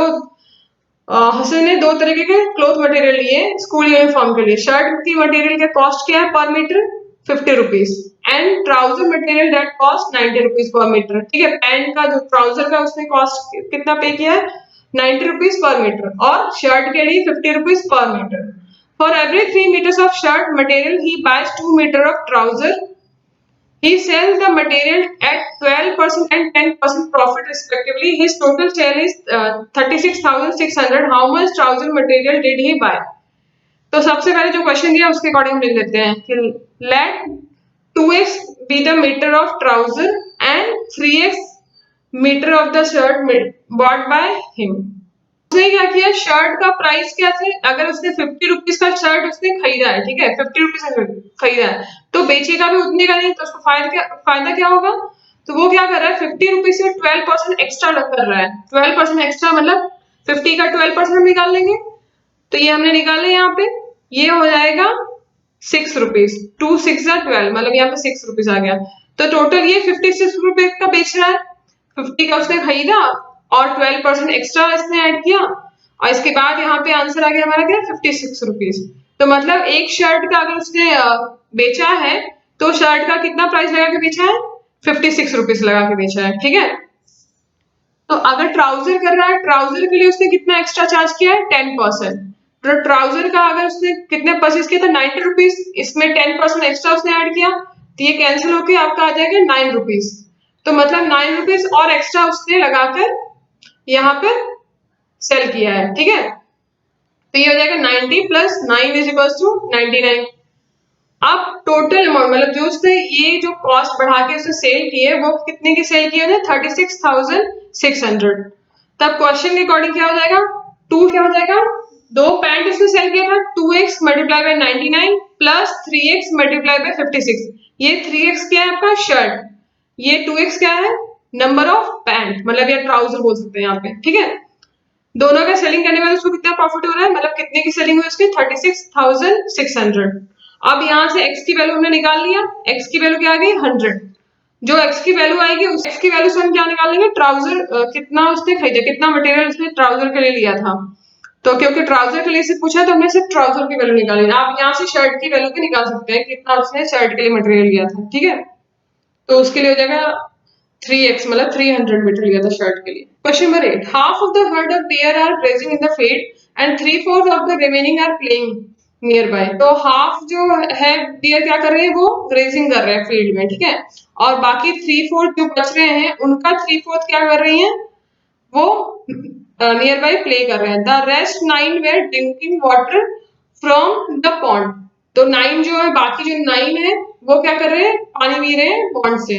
हसन ने दो तरीके के क्लोथ मटेरियल लिए स्कूल यूनिफॉर्म के लिए। शर्ट की मटेरियल का कॉस्ट क्या है per metre 50 rupees and trouser material that cost 90 rupees per metre. ठीक है, पैंट का जो ट्राउजर का उसने कॉस्ट कितना पे किया है 90 रुपीज पर मीटर और शर्ट के लिए 50 rupees per metre. For every 3 meters of shirt material, he buys 2 meters of trouser. He sells the material at 12% and 10% profit respectively. His total sale is 36,600. How much trouser material did he buy? तो सबसे पहले जो question दिया उसके according लिख लेते हैं कि let 2x be the metre of trouser and 3x metre of the shirt bought by him. उसने क्या किया, शर्ट का प्राइस क्या थे, अगर उसने 50 रुपीज का शर्ट उसने खरीदा है, ठीक है, 50 रुपीज का खरीदा है, तो बेचेगा भी उतने का नहीं, तो उसको फायदा क्या होगा, तो वो क्या कर रहा है 50 रुपीज से 12% एक्स्ट्रा कर रहा है। 12% एक्स्ट्रा मतलब 50 का 12% हम निकाल लेंगे, तो ये हमने निकाले यहाँ पे, ये हो जाएगा 6 रुपीज, 2 6 12, मतलब यहाँ पे 6 रुपीज आ गया। तो टोटल ये 56 रुपए का बेच रहा है, 50 का उसने खरीदा और 12% एक्स्ट्रा इसने ऐड किया, और इसके बाद यहाँ पे आंसर आ गया हमारा क्या, 56 रुपीज। तो मतलब एक शर्ट का अगर उसने बेचा है, तो शर्ट का कितना प्राइस लगा के बेचा है, 56 रुपीज लगा के बेचा है, ठीक है। तो अगर ट्राउजर कर रहा है, ट्राउजर के लिए उसने कितना एक्स्ट्रा चार्ज किया है, 10%। तो ट्राउजर का अगर उसने कितने परचेज किया था, 90 रुपीज, इसमें 10% एक्स्ट्रा उसने ऐड किया, तो ये कैंसिल होके आपका आ जाएगा 9 रुपीज। तो मतलब 9 रुपीज और एक्स्ट्रा उसने लगाकर यहाँ पर सेल किया है, ठीक है। तो ये हो जाएगा 90 प्लस 9 इज इक्वल टू 99। अब टोटल अमाउंट मतलब जो उसने ये जो कॉस्ट बढ़ा के उसने सेल की है, वो कितने की सेल की है, 36,600। तब क्वेश्चन के अकॉर्डिंग क्या हो जाएगा, 2 क्या हो जाएगा, 2 पैंट उसने सेल किया था, 2x multiply by 99 plus 3x multiply by 56। ये 3x क्या है आपका शर्ट, ये 2x क्या है नंबर ऑफ पैंट, मतलब या ट्राउजर बोल सकते हैं यहाँ पे, ठीक है। दोनों का सेलिंग करने के बाद उसको कितना प्रॉफिट हो रहा है, मतलब कितने की सेलिंग हुई उसकी, 36,600। अब यहाँ से x की वैल्यू हमने निकाल लिया, x की वैल्यू क्या आ गई 100। जो x की वैल्यू आएगी उस x की वैल्यू से हम क्या निकालेंगे, ट्राउजर कितना उसने खरीदा, कितना मटेरियल उसने ट्राउजर के लिए लिया था। तो क्योंकि ट्राउजर के लिए से पूछा तो हमने सिर्फ ट्राउजर की वैल्यू निकाली। आप यहाँ से शर्ट की वैल्यू भी निकाल सकते हैं, कितना उसने शर्ट के लिए मटेरियल लिया था, ठीक है। तो उसके लिए हो जाएगा 3x, मतलब 300 मीटर लिया था शर्ट के लिए। Question number 8, half of the herd of deer are grazing in the field and 3/4 of the remaining are playing nearby. तो हाफ जो है डियर क्या कर रहे हैं, वो ग्रेजिंग कर रहे हैं फील्ड में, ठीक है, और बाकी 3/4 जो बच रहे हैं उनका 3/4 क्या कर रही हैं, वो नियर बाय प्ले कर रहे हैं। The rest 9 were drinking water from the pond. तो 9 जो है, बाकी जो 9 है वो क्या कर रहे हैं, पानी पी रहे हैं पॉन्ड से।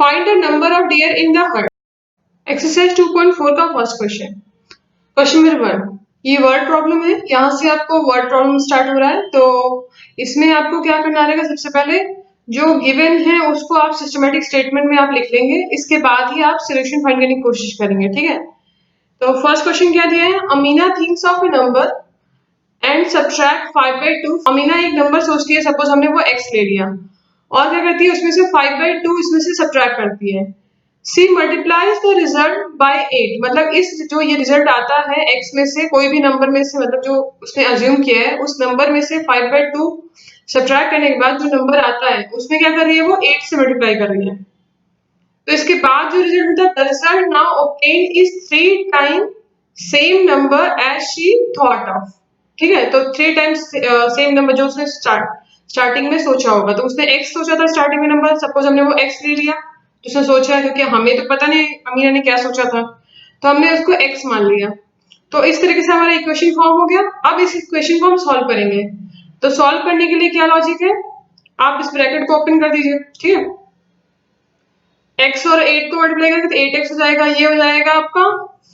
Find the number of dear in the heard. Exercise 2.4 का फर्स्ट क्वेश्चन। क्वेश्चन नंबर 1, ये वर्ड प्रॉब्लम है, यहाँ से आपको वर्ड प्रॉब्लम स्टार्ट हो रहा है। तो इसमें आपको क्या करना रहेगा, सबसे पहले जो गिवन है उसको आप सिस्टमेटिक स्टेटमेंट में आप लिख लेंगे, इसके बाद ही आप सोल्यूशन फाइंड करने की कोशिश करेंगे, ठीक है। तो फर्स्ट क्वेश्चन क्या दिया है, Amina thinks of A number and subtract 5/2। Amina एक नंबर सोचती है, सपोज हमने वो x ले लिया, और क्या करती है उसमें से 5/2 इसमें से सब्ट्रैक्ट करती है। सी मल्टीप्लाइज द रिजल्ट बाय 8, मतलब इस जो ये रिजल्ट आता है x में से कोई भी नंबर में से, मतलब जो उसने अज्यूम किया है उस नंबर में से 5/2 सब्ट्रैक्ट करने के बाद जो नंबर आता है उसमें क्या कर रही है, वो 8 से मल्टीप्लाई कर रही है। तो इसके बाद जो रिजल्ट होता है, the result now obtain is 3 time same number as she thought of, ठीक है। तो 3 टाइम्स सेम नंबर जो उसने स्टार्टिंग में सोचा होगा। तो उसने x सोचा था स्टार्टिंग में नंबर, सपोज हमने वो x ले लिया, तो उसने सोचा है, क्योंकि हमें तो पता नहीं अमीना ने क्या सोचा था, तो हमने उसको x मान लिया। तो इस तरीके से हमारा इक्वेशन फॉर्म हो गया। अब इस इक्वेशन को हम सॉल्व करेंगे। तो सॉल्व करने के लिए क्या लॉजिक है, आप इस ब्रैकेट को ओपन कर दीजिए, ठीक है। x और 8 को मल्टीप्लाई करेंगे तो 8x हो जाएगा, ये हो जाएगा आपका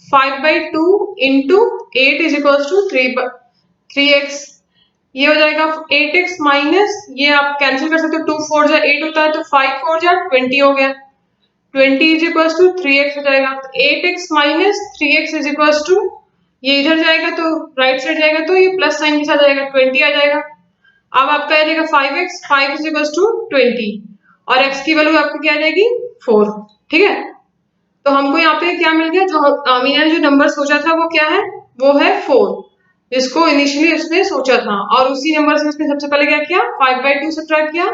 5/2 into 8 is equal to 3x। ये हो जाएगा 8x माइनस, ये आप कैंसिल कर सकते हो, 2 4 जा 8 होता है, तो 5 4 जा 20 हो गया, 20 इज इक्वल टू 3x हो जाएगा। 8x minus 3x is equal to, ये इधर जाएगा तो राइट साइड जाएगा, तो ये प्लस साइन के साथ जाएगा, 20 आ जाएगा। अब आपका आ जाएगा 5x, 5 इज इक्वल टू 20, और x की वैल्यू आपको क्या आ जाएगी 4, ठीक है। तो हमको यहाँ पे क्या मिल गया, जो अमीना ने जो नंबर सोचा था वो क्या है, वो है 4, जिसको इनिशियली उसने सोचा था, और उसी नंबर से उसने सबसे पहले क्या किया, 5/2 सब्ट्रैक्ट किया,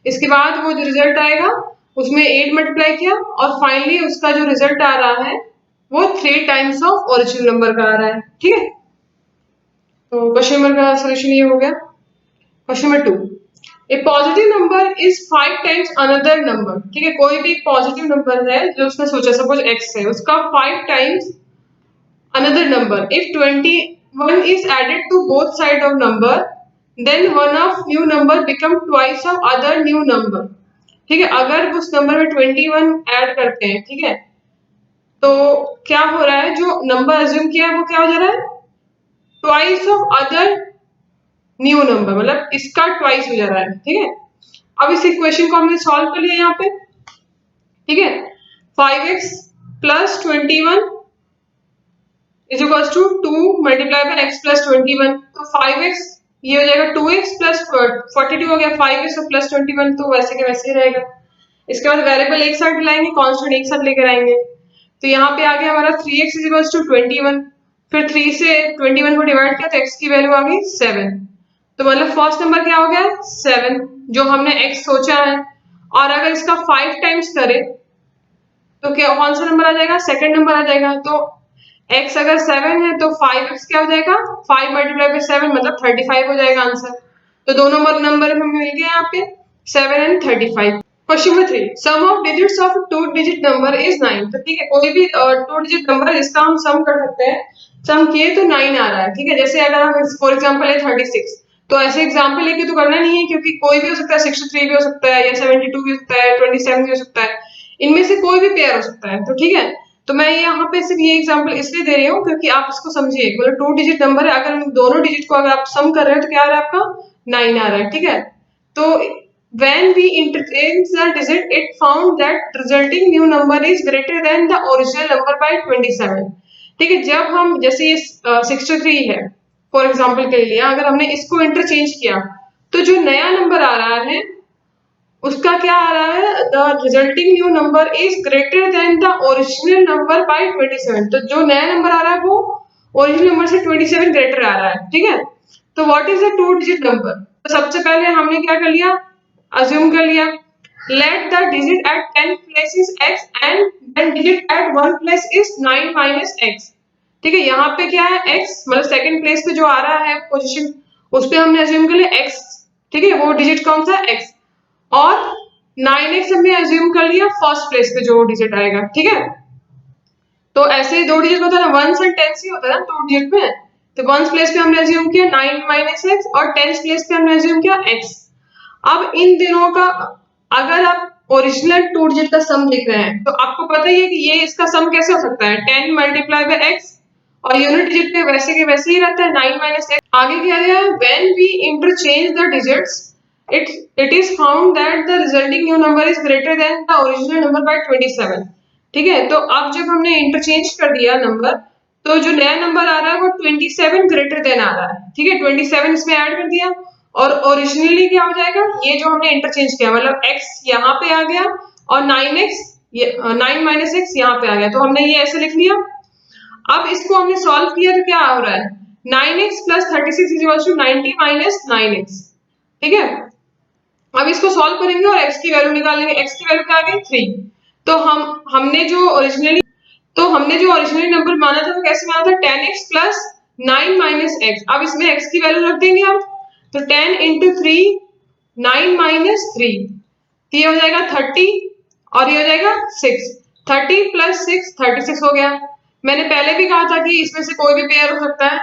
इसके बाद वो जो रिजल्ट आएगा उसमें 8 मल्टीप्लाई किया, और फाइनली उसका जो रिजल्ट आ रहा है वो 3 टाइम्स ऑफ ओरिजिनल नंबर का आ रहा है, ठीक है। तो क्वेश्चन नंबर का सोल्यूशन ये हो गया। Question number 2, A positive number is 5 times another number, ठीक है। कोई भी पॉजिटिव नंबर है जो उसने सोचा, सपोज x है, उसका 5 times another number, if 21 is added to both side of number then one of new number become twice of other new number. ठीक है, अगर उस नंबर में 21 ऐड करते हैं, ठीक है, तो क्या हो रहा है, जो नंबर अज्यूम किया है वो क्या हो जा रहा है, twice of other new number, मतलब इसका ट्वाइस हो जा रहा है। ठीक है, अब इस इक्वेशन को हमने सॉल्व कर लिया यहाँ पे। ठीक है, 5x plus 21 is equal to 2 multiply by x plus 21। तो 5x ये हो जाएगा 2x प्लस 42 हो गया, 5x और प्लस 21 तो वैसे के वैसे ही रहेगा। इसके बाद वेरिएबल एक साथ लाएंगे, कांस्टेंट एक साथ लेकर आएंगे। तो यहाँ पे आ गया हमारा 3x इज इक्वल टू 21, फिर 3 से 21 को डिवाइड किया तो x की वैल्यू आ गई 7। तो मतलब फर्स्ट नंबर क्या हो गया, 7, जो हमने x सोचा है। और अगर इसका 5 टाइम्स करें तो क्या कौन सा नंबर आ जाएगा, सेकंड नंबर आ जाएगा। तो x अगर 7 है तो 5x क्या हो जाएगा, 5 मल्टीप्लाई बाय 7 मतलब 35 हो जाएगा आंसर। तो दोनों नंबर हमें मिल गए यहाँ पे 7 and 35। Question number 3, sum of digits of two digit number is 9। तो ठीक है, कोई भी टू डिजिट नंबर है जिसका हम सम कर सकते हैं, सम किए तो 9 आ रहा है। ठीक है, जैसे अगर हम फॉर एग्जांपल है 36, तो ऐसे एग्जांपल लेके तो करना नहीं है, क्योंकि कोई भी हो सकता है, 63 भी हो सकता है, या 72 भी हो सकता है, 27 भी हो सकता है, इनमें से कोई भी पेयर हो सकता है। तो ठीक है, तो मैं यहाँ पे सिर्फ ये एग्जांपल इसलिए दे रही हूँ क्योंकि आप इसको समझिए, मतलब टू डिजिट नंबर है, अगर दोनों डिजिट को अगर आप सम कर रहे हो तो क्या आ रहा है आपका, 9 आ रहा है। ठीक है, तो when we interchange the digit, it found that resulting new number is greater than the original number by 27। ठीक है, जब हम जैसे ये 63 है फॉर एग्जांपल के लिए, अगर हमने इसको इंटरचेंज किया तो जो नया नंबर आ रहा है उसका क्या आ रहा है, the resulting new number is greater than the original number by 27। तो जो नया नंबर आ रहा है वो ओरिजिनल नंबर से 27 ग्रेटर आ रहा है। ठीक है, तो what is the two digit number. तो सबसे पहले हमने क्या कर लिया, अज्यूम कर लिया, let the digit at 10 place is x and then digit at 1 place is 9 minus x। ठीक है, यहाँ पे क्या है x, मतलब सेकंड प्लेस पे जो आ रहा है पोजीशन, उस पे हमने अज्यूम कर लिया x। ठीक है, वो डिजिट कौन सा x, और 9x हमने अज्यूम कर लिया फर्स्ट प्लेस पे जो डिजिट आएगा। ठीक है, तो ऐसे ही दो डिजिट होता है ना, वंस एंड टेंस ही होता है ना टू डिजिट में। तो वंस प्लेस पे हमने अज्यूम किया 9 माइनस एक्स, और टेंस प्लेस पे हमने अज्यूम किया x। अब इन दिनों का अगर आप ओरिजिनल टू डिजिट का सम लिख रहे हैं तो आपको पता ही है कि ये इसका सम कैसे हो सकता है, 10 मल्टीप्लाई बाय एक्स, और यूनिट डिजिट पे वैसे के वैसे ही रहता है 9 माइनस एक्स। आगे क्या दिया है, when we interchange the digits it is found that the resulting new number is greater than the original number by 27। ठीक है, तो अब जब हमने इंटरचेंज कर दिया नंबर, तो जो नया नंबर आ रहा है वो 27 ग्रेटर देन आ रहा है। ठीक है, 27 इसमें ऐड कर दिया, और ओरिजिनली क्या हो जाएगा, ये जो हमने इंटरचेंज किया मतलब x यहाँ पे आ गया और 9x 9 माइनस एक्स यहाँ पे आ गया, तो हमने ये ऐसे लिख लिया। अब इसको हमने सॉल्व किया तो क्या हो रहा है, 9x plus 36 is equal to 90 minus 9x। ठीक है, अब इसको सॉल्व करेंगे और x की वैल्यू निकालेंगे, x की वैल्यू क्या आ गई 3। तो हमने जो ओरिजिनली नंबर माना था वो कैसे माना था, 10x प्लस 9 माइनस एक्स। अब इसमें x की वैल्यू रख देंगे आप, तो 10 इंटू 3 9 माइनस 3, तो ये हो जाएगा 30 और ये हो जाएगा 6। 30 प्लस 6 36 हो गया। मैंने पहले भी कहा था कि इसमें से कोई भी पेयर हो सकता है,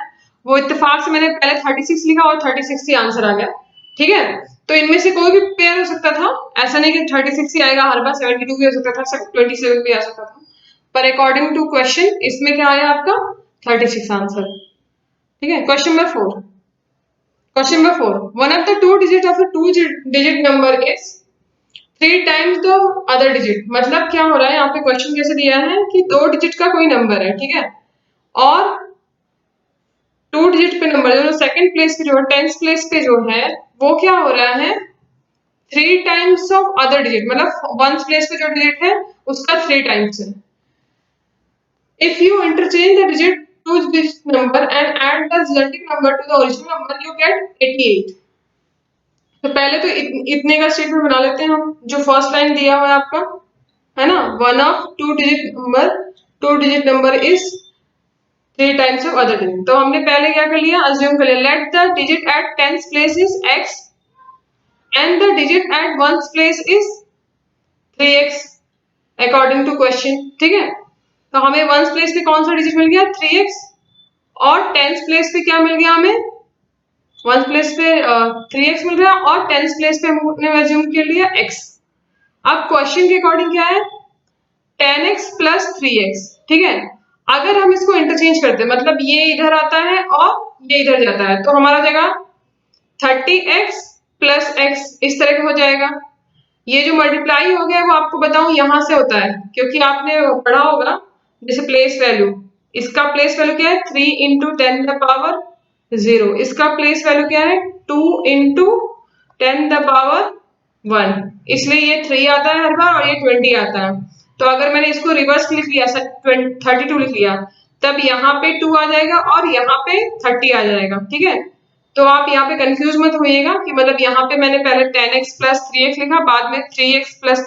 वो इत्तेफाक से मैंने पहले 36 लिखा और 36 ही आंसर आ गया। ठीक है, तो इनमें से कोई भी पेयर हो सकता था, ऐसा नहीं कि 36 ही आएगा हर बार, 72 भी हो सकता था, 27 भी आ सकता था, पर अकॉर्डिंग टू क्वेश्चन इसमें क्या आया आपका 36 आंसर। ठीक है, question number 4, question number 4, one of the two digit of a to digit number is 3 times the other digit. मतलब क्या हो रहा है यहाँ पे, क्वेश्चन कैसे दिया है कि दो डिजिट का कोई नंबर है, ठीक है, और टू डिजिट पे नंबर जो सेकंड प्लेस पे जो है, टेंथ प्लेस पे जो है, वो क्या हो रहा है 3 टाइम्स ऑफ अदर डिजिट, मतलब वन प्लेस पे जो डिजिट है उसका 3 टाइम्स है। If you interchange the digit to this number and add the resulting number to the original number, you get 88। तो पहले तो इतने का स्टेटमेंट बना लेते हैं हम, जो फर्स्ट लाइन दिया हुआ है आपका, है ना, one of two digit number is 3 times of other digit. तो हमने पहले क्या कर लिया, अज्यूम कर लिया, let the digit at tenth place is x and the digit at one place is 3x according to question. ठीक है, तो हमें वन प्लेस पे कौन सा डिजिट मिल गया 3x, और टेंथ प्लेस पे क्या मिल गया हमें 1 प्लेस पे 3x मिल रहा है और 10 प्लेस पे हमने एज्यूम कर लिया x। अब क्वेश्चन के अकॉर्डिंग क्या है, 10x प्लस 3x, ठीक है। अगर हम इसको इंटरचेंज करते हैं, मतलब ये इधर आता है और ये इधर जाता है, तो हमारा जगह 30x प्लस x इस तरह का हो जाएगा। ये जो मल्टीप्लाई हो गया वो आपको बताऊं यहाँ से होता है, क्योंकि आपने पढ़ा होगा जैसे प्लेस वैल्यू, इसका प्लेस वैल्यू क्या है 3 इंटू 10 द पावर 0, इसका प्लेस वैल्यू क्या है 2 इंटू 10 द पावर 1, इसलिए ये 3 आता है हर बार और ये 20 आता है। तो अगर मैंने इसको रिवर्स लिख लिया 32 लिख लिया, तब यहाँ पे 2 आ जाएगा और यहाँ पे 30 आ जाएगा, ठीक है। तो आप यहाँ पे कंफ्यूज मत होइएगा कि मतलब यहाँ पे मैंने पहले 10x प्लस 3x लिखा, बाद में 3x प्लस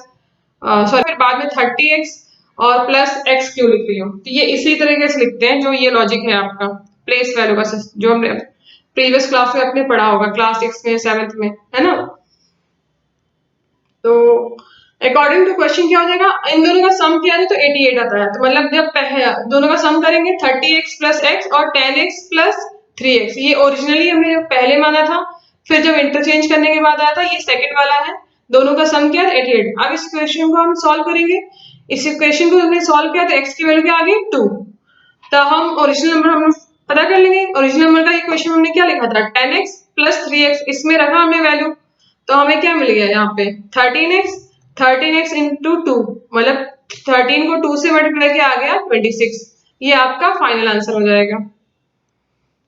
सॉरी फिर बाद में 30x और प्लस x क्यों लिख रही हूँ। तो ये इसी तरीके से लिखते हैं, जो ये लॉजिक है आपका प्लेस वैल्यू का, जो हमने प्रीवियस क्लास में अपने पढ़ा होगा, क्लास 6 में 7th में, है ना। तो अकॉर्डिंग टू क्वेश्चन क्या हो जाएगा, इन दोनों का सम किया जाए तो 88 आता है। तो मतलब जब दोनों का सम करेंगे 30x प्लस x और 10x प्लस 3x, ये ओरिजिनली हमने पहले माना था, फिर जब इंटरचेंज करने के बाद आया था, ये सेकंड वाला है। दोनों का सम किया 88। अब इस क्वेश्चन को हम सॉल्व करेंगे। इस क्वेश्चन को हमने सॉल्व किया तो x की वैल्यू क्या आ गई 2। तो हम ओरिजिनल नंबर हम पता कर लेंगे। ओरिजिनल नंबर का ये क्वेश्चन हमने क्या लिखा था 10x प्लस 3x, इसमें रखा हमने वैल्यू, तो हमें क्या मिल गया यहाँ पे 13x इंटू 2, मतलब 13 को 2 से मल्टीप्लाई किया आ गया 26। ये आपका फाइनल आंसर हो जाएगा।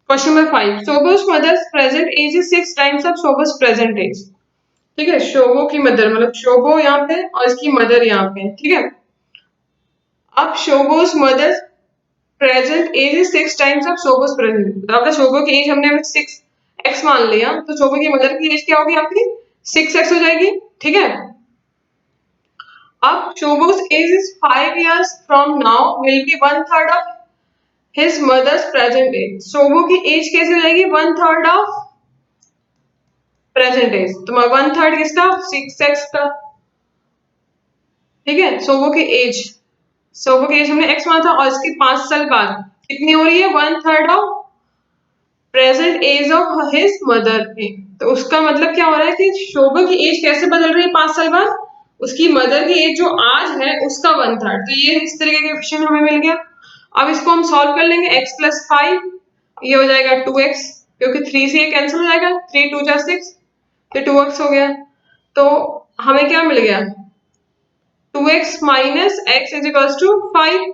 Question number 5, Shobho's mother's present age is 6 times of Shobho's present age. ठीक है, शोभो की मदर मतलब शोभो यहाँ पे और इसकी मदर यहाँ पे, ठीक है। अब Shobho's mother's present age is 6 times of Shobho's present. अब शोभो की एज हमने 6x मान लिया, तो शोभो की मदर की एज क्या होगी आपकी 6x हो जाएगी, ठीक है। अब शोभो's age is 5 years from now will be 1/3 of his mother's present age। शोभो की एज कैसे हो जाएगी 1/3 ऑफ प्रेजेंट एज, तो 1/3 किसका 6x का, ठीक है। शोभो की एज हमने x माना था और इसकी 5 साल बाद कितनी हो रही है 1/3 of present age of his mother. तो उसका मतलब क्या हो रहा है कि शोभा की एज कैसे बदल रही है 5 साल बाद, उसकी मदर की एज जो आज है उसका 1/3। तो ये इस तरीके के क्वेश्चन हमें मिल गया। अब इसको हम सॉल्व कर लेंगे, x प्लस 5 ये हो जाएगा 2x, क्योंकि 3 से ये कैंसिल हो जाएगा, 3 2 जा 6, तो 2x हो गया। तो हमें क्या मिल गया 2x minus x is equals to 5,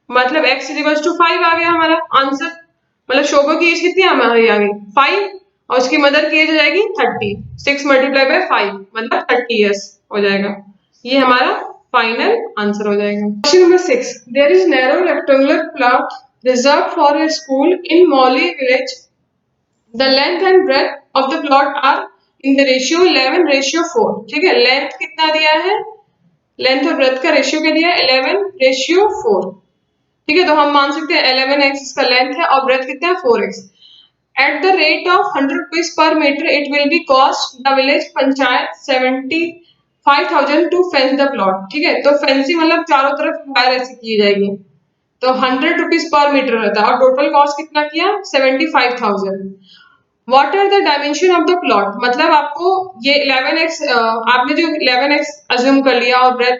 मतलब x इज इक्वल्स टू 5 आ गया हमारा आंसर। मतलब शोभा की एज कितनी हमारी आ गई 5 और उसकी मदर की एज हो जाएगी 30, 6 मल्टीप्लाई बाय 5 मतलब 30 इयर्स हो जाएगा। ये हमारा फाइनल आंसर हो जाएगा। Question number 6, there is narrow rectangular plot reserve for a school in Mauli village. The length and breadth of the plot are in the ratio 11:4। ठीक है, लेंथ कितना दिया है, लेंथ और ब्रेथ का रेशियो क्या दिया है 11:4। ठीक है, तो हम मान सकते हैं 11x इसका लेंथ है और ब्रेथ कितना है 4x। At the rate of 100 rupees per metre it will be cost the village panchayat 75,000 to fence the plot. ठीक है, तो फेंसिंग मतलब चारों तरफ वायर ऐसे की जाएगी, तो 100 रुपीज पर मीटर रहता है और टोटल कॉस्ट कितना किया 75,000। What are the dimension of the plot, मतलब आपको ये 11x आपने जो 11x अज्यूम कर लिया और ब्रेथ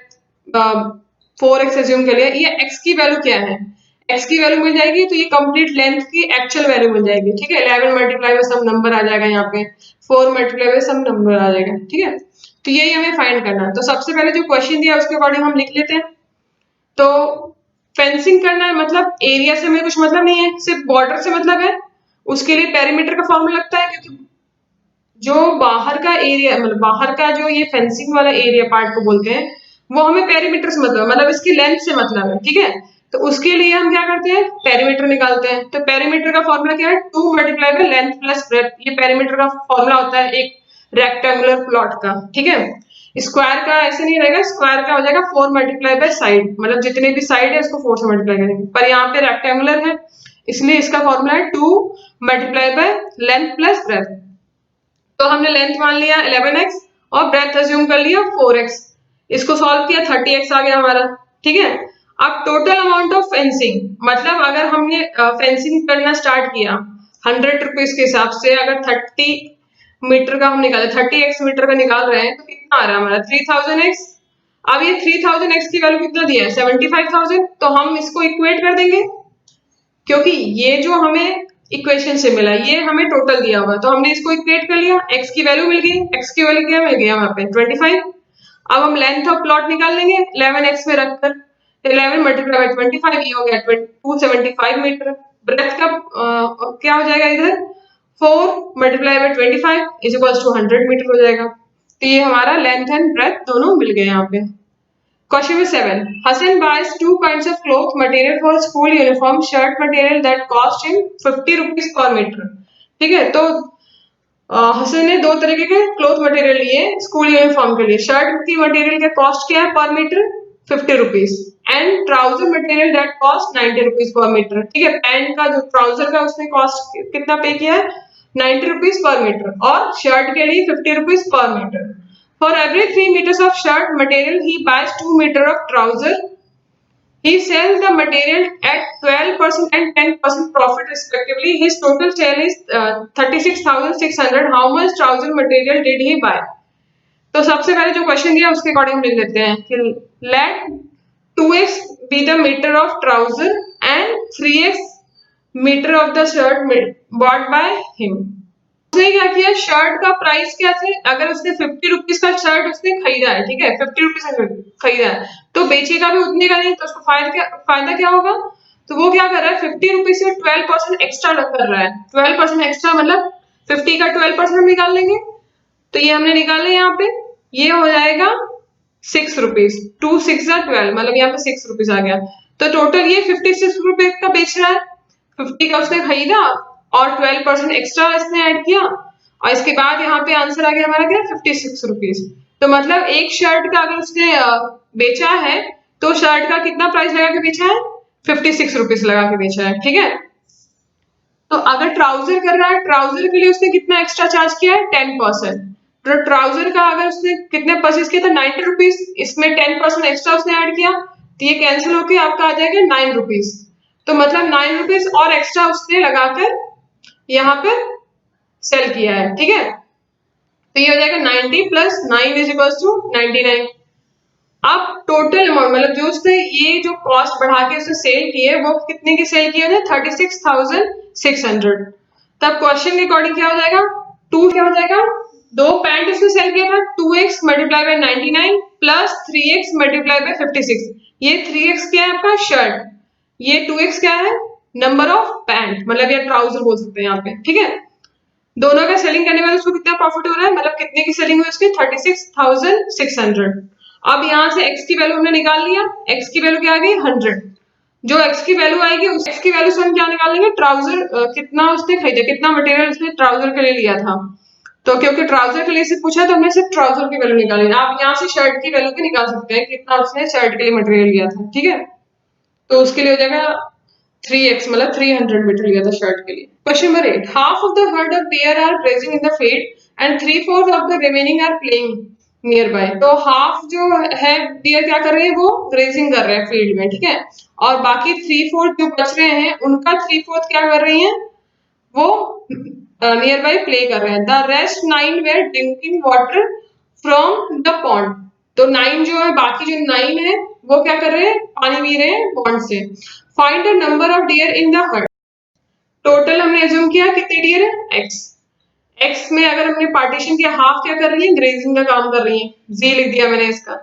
4x अज्यूम कर लिया, ये x की वैल्यू क्या है, x की वैल्यू मिल जाएगी तो ये कंप्लीट लेंथ की एक्चुअल वैल्यू मिल जाएगी। ठीक है, 11 मल्टीप्लाई बाय सम नंबर आ जाएगा, यहाँ पे 4 मल्टीप्लाई बाय सम नंबर आ जाएगा। ठीक है, तो यही हमें फाइंड करना है। तो सबसे पहले जो क्वेश्चन दिया उसके अकॉर्डिंग हम लिख लेते हैं। तो फेंसिंग करना है, मतलब एरिया से हमें कुछ मतलब नहीं है, सिर्फ बॉर्डर से मतलब है। उसके लिए पेरीमीटर का फॉर्मूला लगता है, क्योंकि जो बाहर का एरिया मतलब बाहर का जो ये फेंसिंग वाला एरिया पार्ट को बोलते हैं, वो हमें पेरीमीटर से मतलब इसकी लेंथ से मतलब है। ठीक है, तो उसके लिए हम क्या करते हैं पेरीमीटर निकालते हैं। तो पेरीमीटर का फॉर्मूला क्या है 2 multiply by length plus breadth, ये पेरीमीटर का फॉर्मूला होता है एक रेक्टेंगुलर प्लॉट का। ठीक है, स्क्वायर का ऐसे नहीं रहेगा, स्क्वायर का हो जाएगा 4 मल्टीप्लाई बाय साइड, मतलब जितने भी साइड है उसको 4 से मल्टीप्लाई करेंगे, पर यहाँ पे रेक्टेंगुलर है इसलिए इसका फॉर्मूला है 2 multiply by length plus breadth. तो हमने लेंथ मान लिया 11x और ब्रेथ अज्यूम कर लिया 4x, इसको सॉल्व किया 30x आ गया हमारा। ठीक है, अब टोटल अमाउंट ऑफ फेंसिंग, मतलब अगर हमने फेंसिंग करना स्टार्ट किया 100 रुपीज के हिसाब से अगर 30 मीटर का हम निकाले, 30x मीटर का निकाल रहे हैं, तो कितना आ रहा है हमारा 3000x। अब ये 3000x की वैल्यू कितना दिया है 75,000, तो हम इसको इक्वेट कर देंगे, क्योंकि ये जो हमें इक्वेशन से मिला ये हमें टोटल दिया हुआ, तो हमने इसको इक्वेट कर लिया, x की वैल्यू मिल गई, x की वैल्यू क्या मिल गई वहां पे 25। अब हम लेंथ ऑफ प्लॉट निकाल लेंगे 11x में रखकर, 11 मल्टीप्लाई बाय 25 ये हो गया 275 मीटर। ब्रेथ का क्या हो जाएगा इधर 4 multiply by 25 is equals to 100 metre हो जाएगा। तो ये हमारा लेंथ एंड ब्रेथ दोनों मिल गए यहाँ पे। Question number 7. Hassan buys two kinds of cloth material for school uniform, shirt material that cost him 50 rupees per meter. ठीक है, तो हसन ने दो तरीके के क्लोथ मटेरियल लिए स्कूल यूनिफॉर्म के लिए। शर्ट की मटेरियल का कॉस्ट क्या है per metre 50 rupees, and trouser material that cost 90 rupees per metre. ठीक है, पैंट का जो ट्राउजर का उसने कॉस्ट कितना पे किया है 90 रुपीज पर मीटर, और शर्ट के लिए 50 rupees per metre. For every 3 meters of shirt material, he buys 2 meters of trouser. He sells the material at 12% and 10% profit respectively. His total sale is 36,600. How much trouser material did he buy? तो सबसे पहले जो question दिया उसके according लिख लेते हैं कि let 2x be the meter of trouser and 3x meter of the shirt bought by him. उसने क्या किया, शर्ट का प्राइस क्या थे, अगर उसने 50 रुपीज का शर्ट उसने खरीदा है, ठीक है 50 रुपीज का खरीदा है, तो बेचेगा भी उतने का नहीं, तो उसको फायदा क्या होगा, तो वो क्या कर रहा है 50 रुपीज से 12% एक्स्ट्रा कर रहा है। 12% एक्स्ट्रा मतलब 50 का 12% हम निकाल लेंगे, तो ये हमने निकाले यहाँ पे, ये हो जाएगा 6 रुपीज, 2 6 12 मतलब यहाँ पे 6 रुपीज आ गया। तो टोटल ये 56 रुपए का बेच रहा है, 50 का उसने खरीदा और 12% एक्स्ट्रा इसने ऐड किया, और इसके बाद यहाँ पे आंसर आ गया हमारा क्या 56 रुपीज। तो मतलब एक शर्ट का अगर उसने बेचा है तो शर्ट का कितना प्राइस लगा के बेचा है 56 रुपीज लगा के बेचा है। ठीक है, तो अगर ट्राउजर कर रहा है, ट्राउजर के लिए उसने कितना एक्स्ट्रा चार्ज किया है 10%। तो ट्राउजर का अगर उसने कितने परचेज किया था 90 रुपीज, इसमें 10% एक्स्ट्रा उसने ऐड किया, तो ये कैंसिल होके आपका आ जाएगा 9 रुपीज। तो मतलब 9 रुपीज और एक्स्ट्रा उसने लगाकर यहाँ पर सेल किया है। ठीक है, तो ये हो जाएगा 90 प्लस 9 इज इक्वल टू 99। अब टोटल अमाउंट मतलब जो उसने ये जो कॉस्ट बढ़ा के उसने सेल की है वो कितने की सेल की है 36,600। तब क्वेश्चन के अकॉर्डिंग क्या हो जाएगा 2 क्या हो जाएगा, दो पैंट उसने सेल किया था 2x multiply by 99 plus 3x multiply by 56। ये 3x क्या है आपका शर्ट, ये 2x क्या है नंबर ऑफ पैंट मतलब या ट्राउजर बोल सकते हैं यहाँ पे। ठीक है, दोनों का सेलिंग करने में उसको कितना प्रॉफिट हो रहा है, मतलब कितने की सेलिंग हुई उसकी 36,600। अब यहाँ से x की वैल्यू हमने निकाल लिया, x की वैल्यू क्या आ गई 100। जो x की वैल्यू आएगी उस x की वैल्यू से हम क्या निकालेंगे ट्राउजर कितना उसने खरीदा, कितना मटेरियल उसने ट्राउजर के लिए लिया था। तो क्योंकि ट्राउजर के लिए से पूछा तो हमने सिर्फ ट्राउजर की वैल्यू निकाली। आप यहाँ से शर्ट की वैल्यू भी निकाल सकते हैं कितना उसने शर्ट के लिए मटेरियल लिया था। ठीक है, तो उसके लिए हो जाएगा 3x मतलब 300 मीटर लिया था शर्ट के लिए। Question number 8, half of the herd of deer are grazing in the field and 3/4 of the remaining are playing nearby. तो हाफ जो है डियर क्या कर रहे हैं वो ग्रेजिंग कर रहे हैं फील्ड में। ठीक है, और बाकी 3/4 जो बच रहे हैं उनका 3/4 क्या कर रही हैं वो नियर बाय प्ले कर रहे हैं। The rest 9 were drinking water from the pond. तो 9 जो है बाकी जो 9 है वो क्या कर रहे हैं पानी पी रहे हैं पॉन्ड से। Find the number of dear in the heard. Total हमने एज्यूम किया कितने डियर है x। x में अगर हमने पार्टीशन किया हाफ क्या कर रही है ग्रेजिंग का काम कर रही है, जी लिख दिया मैंने इसका,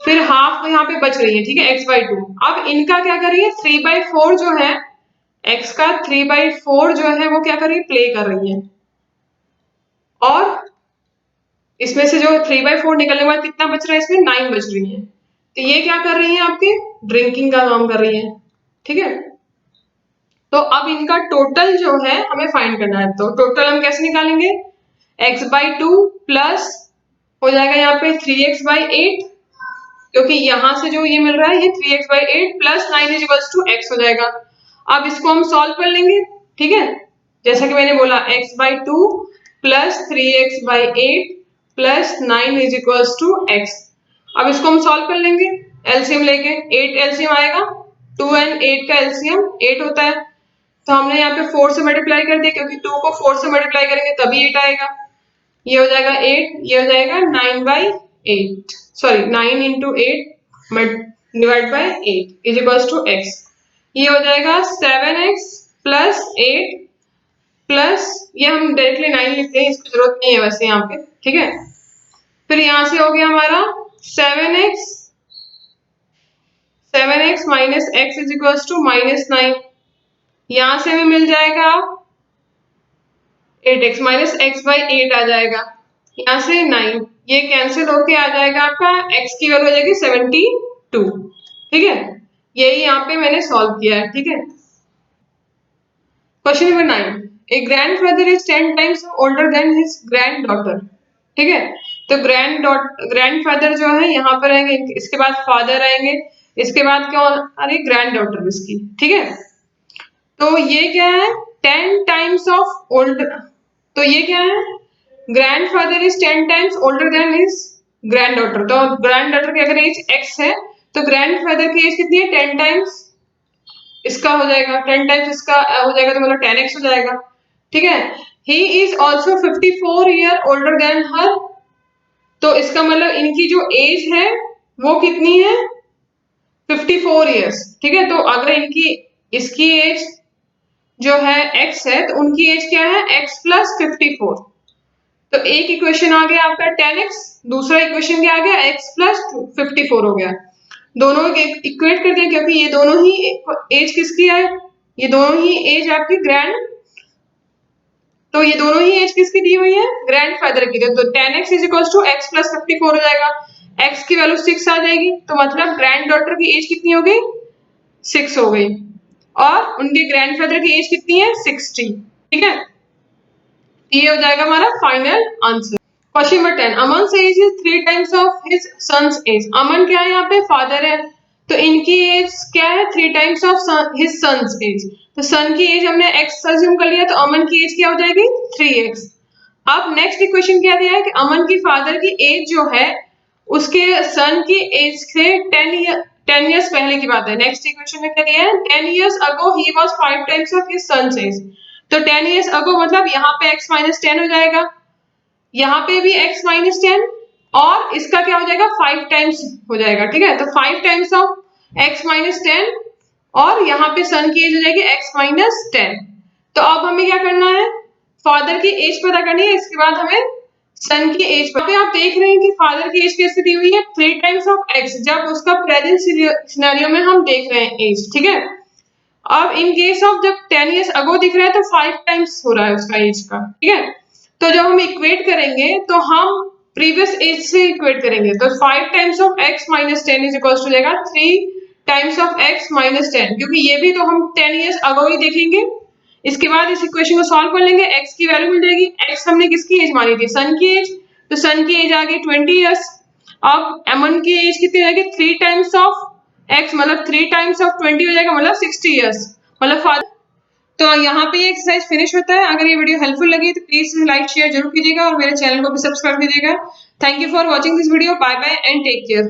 फिर हाफ यहाँ पे बच रही है। ठीक है x/2। अब इनका क्या कर रही है 3/4 जो है x का 3/4 जो है वो क्या कर रही है प्ले कर रही है, और इसमें से जो 3/4 निकलने वाला कितना बच रहा है इसमें 9 बच रही है। तो ये क्या कर रही है आपके ड्रिंकिंग का काम कर रही है। ठीक है, तो अब इनका टोटल जो है हमें फाइंड करना है। तो टोटल हम कैसे निकालेंगे x/2 प्लस हो जाएगा यहाँ पे 3x/8, क्योंकि यहां से जो ये मिल रहा है ये 3x/8 plus 9 is equals to x हो जाएगा। अब इसको हम सॉल्व कर लेंगे। ठीक है, जैसा कि मैंने बोला x/2 plus 3x/8 plus 9 is equals to x। अब इसको हम सॉल्व कर लेंगे एलसीएम लेके। 8 एलसीएम आएगा, 2 एंड 8 का एलसीएम 8 होता है, तो हमने यहाँ पे 4 से मल्टीप्लाई कर दिया, क्योंकि 2 को 4 से मल्टीप्लाई करेंगे तभी 8 आएगा। ये हो जाएगा 8, ये हो जाएगा 9/8, sorry 9 into 8 divide by 8 is equals to x। ये हो जाएगा 7x प्लस 8 प्लस, ये हम डायरेक्टली 9 लिखते हैं, इसकी जरूरत नहीं है वैसे यहाँ पे, ठीक है। फिर यहाँ से हो गया हमारा 7x minus x is equals to -9। यहाँ से हमें मिल जाएगा 8x माइनस x बाई 8 आ जाएगा। यहाँ से 9, ये कैंसिल होके आ जाएगा आपका, x की वैल्यू हो जाएगी 72, ठीक है। यही यहाँ पे मैंने सॉल्व किया है, ठीक है। Question number 9, A grandfather is 10 times older than his granddaughter, ठीक है। तो ग्रैंडफादर जो है यहाँ पर आएंगे, इसके बाद फादर आएंगे, इसके बाद क्या अरे ग्रैंडडॉटर इसकी, ठीक है। तो ये क्या है 10 टाइम्स ऑफ ओल्डर, तो ये क्या है grandfather is 10 times older than his granddaughter. तो ग्रैंडडॉटर की अगर एज x है तो ग्रैंडफादर की एज कितनी है 10 टाइम्स इसका हो जाएगा, 10 टाइम्स इसका हो जाएगा, तो मतलब 10x हो जाएगा, ठीक है। He is also 54 year older than her, तो इसका मतलब इनकी जो एज है वो कितनी है 54 ईयर्स, ठीक है। तो अगर इनकी इसकी एज जो है x है तो उनकी एज क्या है x प्लस 54। तो एक इक्वेशन आ गया आपका 10x, दूसरा इक्वेशन क्या आ गया x प्लस 54 हो गया। दोनों इक्वेट कर दिया, क्योंकि ये दोनों ही एज किसकी है, ये दोनों ही एज आपकी तो ये दोनों ही एज किसकी दी हुई है ग्रैंडफादर की। तो 10x is equal to x plus 54 हो जाएगा, x की वैल्यू 6 आ जाएगी, तो मतलब ग्रैंडडॉटर की एज कितनी हो गई 6 हो गई, और उनके ग्रैंडफादर की एज कितनी है 60, ठीक है। ये हो जाएगा हमारा final answer. Question number 10, Aman age is 3 times of his sons age. Aman क्या है यहाँ पे फादर है, तो इनकी एज क्या है 3 times of his sons age. तो सन की एज हमने x अज्यूम कर लिया, तो अमन की एज क्या हो जाएगी 3x। अब नेक्स्ट इक्वेशन क्या दिया है कि अमन की फादर की एज जो है उसके सन की एज से 10 इयर्स पहले की बात है। नेक्स्ट इक्वेशन में क्या दिया है 10 years ago he was 5 times of his sons age. तो 10 इयर्स अगो मतलब यहाँ पे x माइनस 10 हो जाएगा, यहाँ पे भी x माइनस 10, और इसका क्या हो जाएगा 5 टाइम्स हो जाएगा, ठीक है। तो 5 टाइम्स ऑफ x माइनस 10, और यहाँ पे सन की एज हो जाएगी x माइनस 10। तो अब हमें क्या करना है फादर की एज पता करनी है, इसके बाद हमें सन की एज पर। आप देख रहे हैं कि फादर की एज कैसे दी हुई है 3 टाइम्स ऑफ x, जब उसका प्रेजेंट सिनेरियो में हम देख रहे हैं एज, ठीक है। अब इन केस ऑफ जब 10 इयर्स अगो दिख रहा है तो 5 टाइम्स हो रहा है उसका एज का, ठीक है। तो जब हम इक्वेट करेंगे तो हम प्रीवियस एज से इक्वेट करेंगे, तो 5 times of x minus 10 is equal to जाएगा 3 टाइम्स ऑफ x माइनस 10, क्योंकि ये भी तो हम 10 इयर्स अगो ही देखेंगे। इसके बाद इस इक्वेशन को सॉल्व कर लेंगे, x की वैल्यू मिल जाएगी, x हमने किसकी एज मानी थी सन की एज, तो सन की एज आ गई 20 इयर्स। अब अमन की एज कितनी रहेगी 3 टाइम्स ऑफ x, मतलब 3 टाइम्स ऑफ 20 हो जाएगा, मतलब 60 इयर्स, मतलब फादर। तो यहाँ पे ये एक्सरसाइज फिनिश होता है। अगर ये वीडियो हेल्पफुल लगी तो प्लीज लाइक शेयर जरूर कीजिएगा और मेरे चैनल को भी सब्सक्राइब कीजिएगा। Thank you for watching this video, bye bye and take care.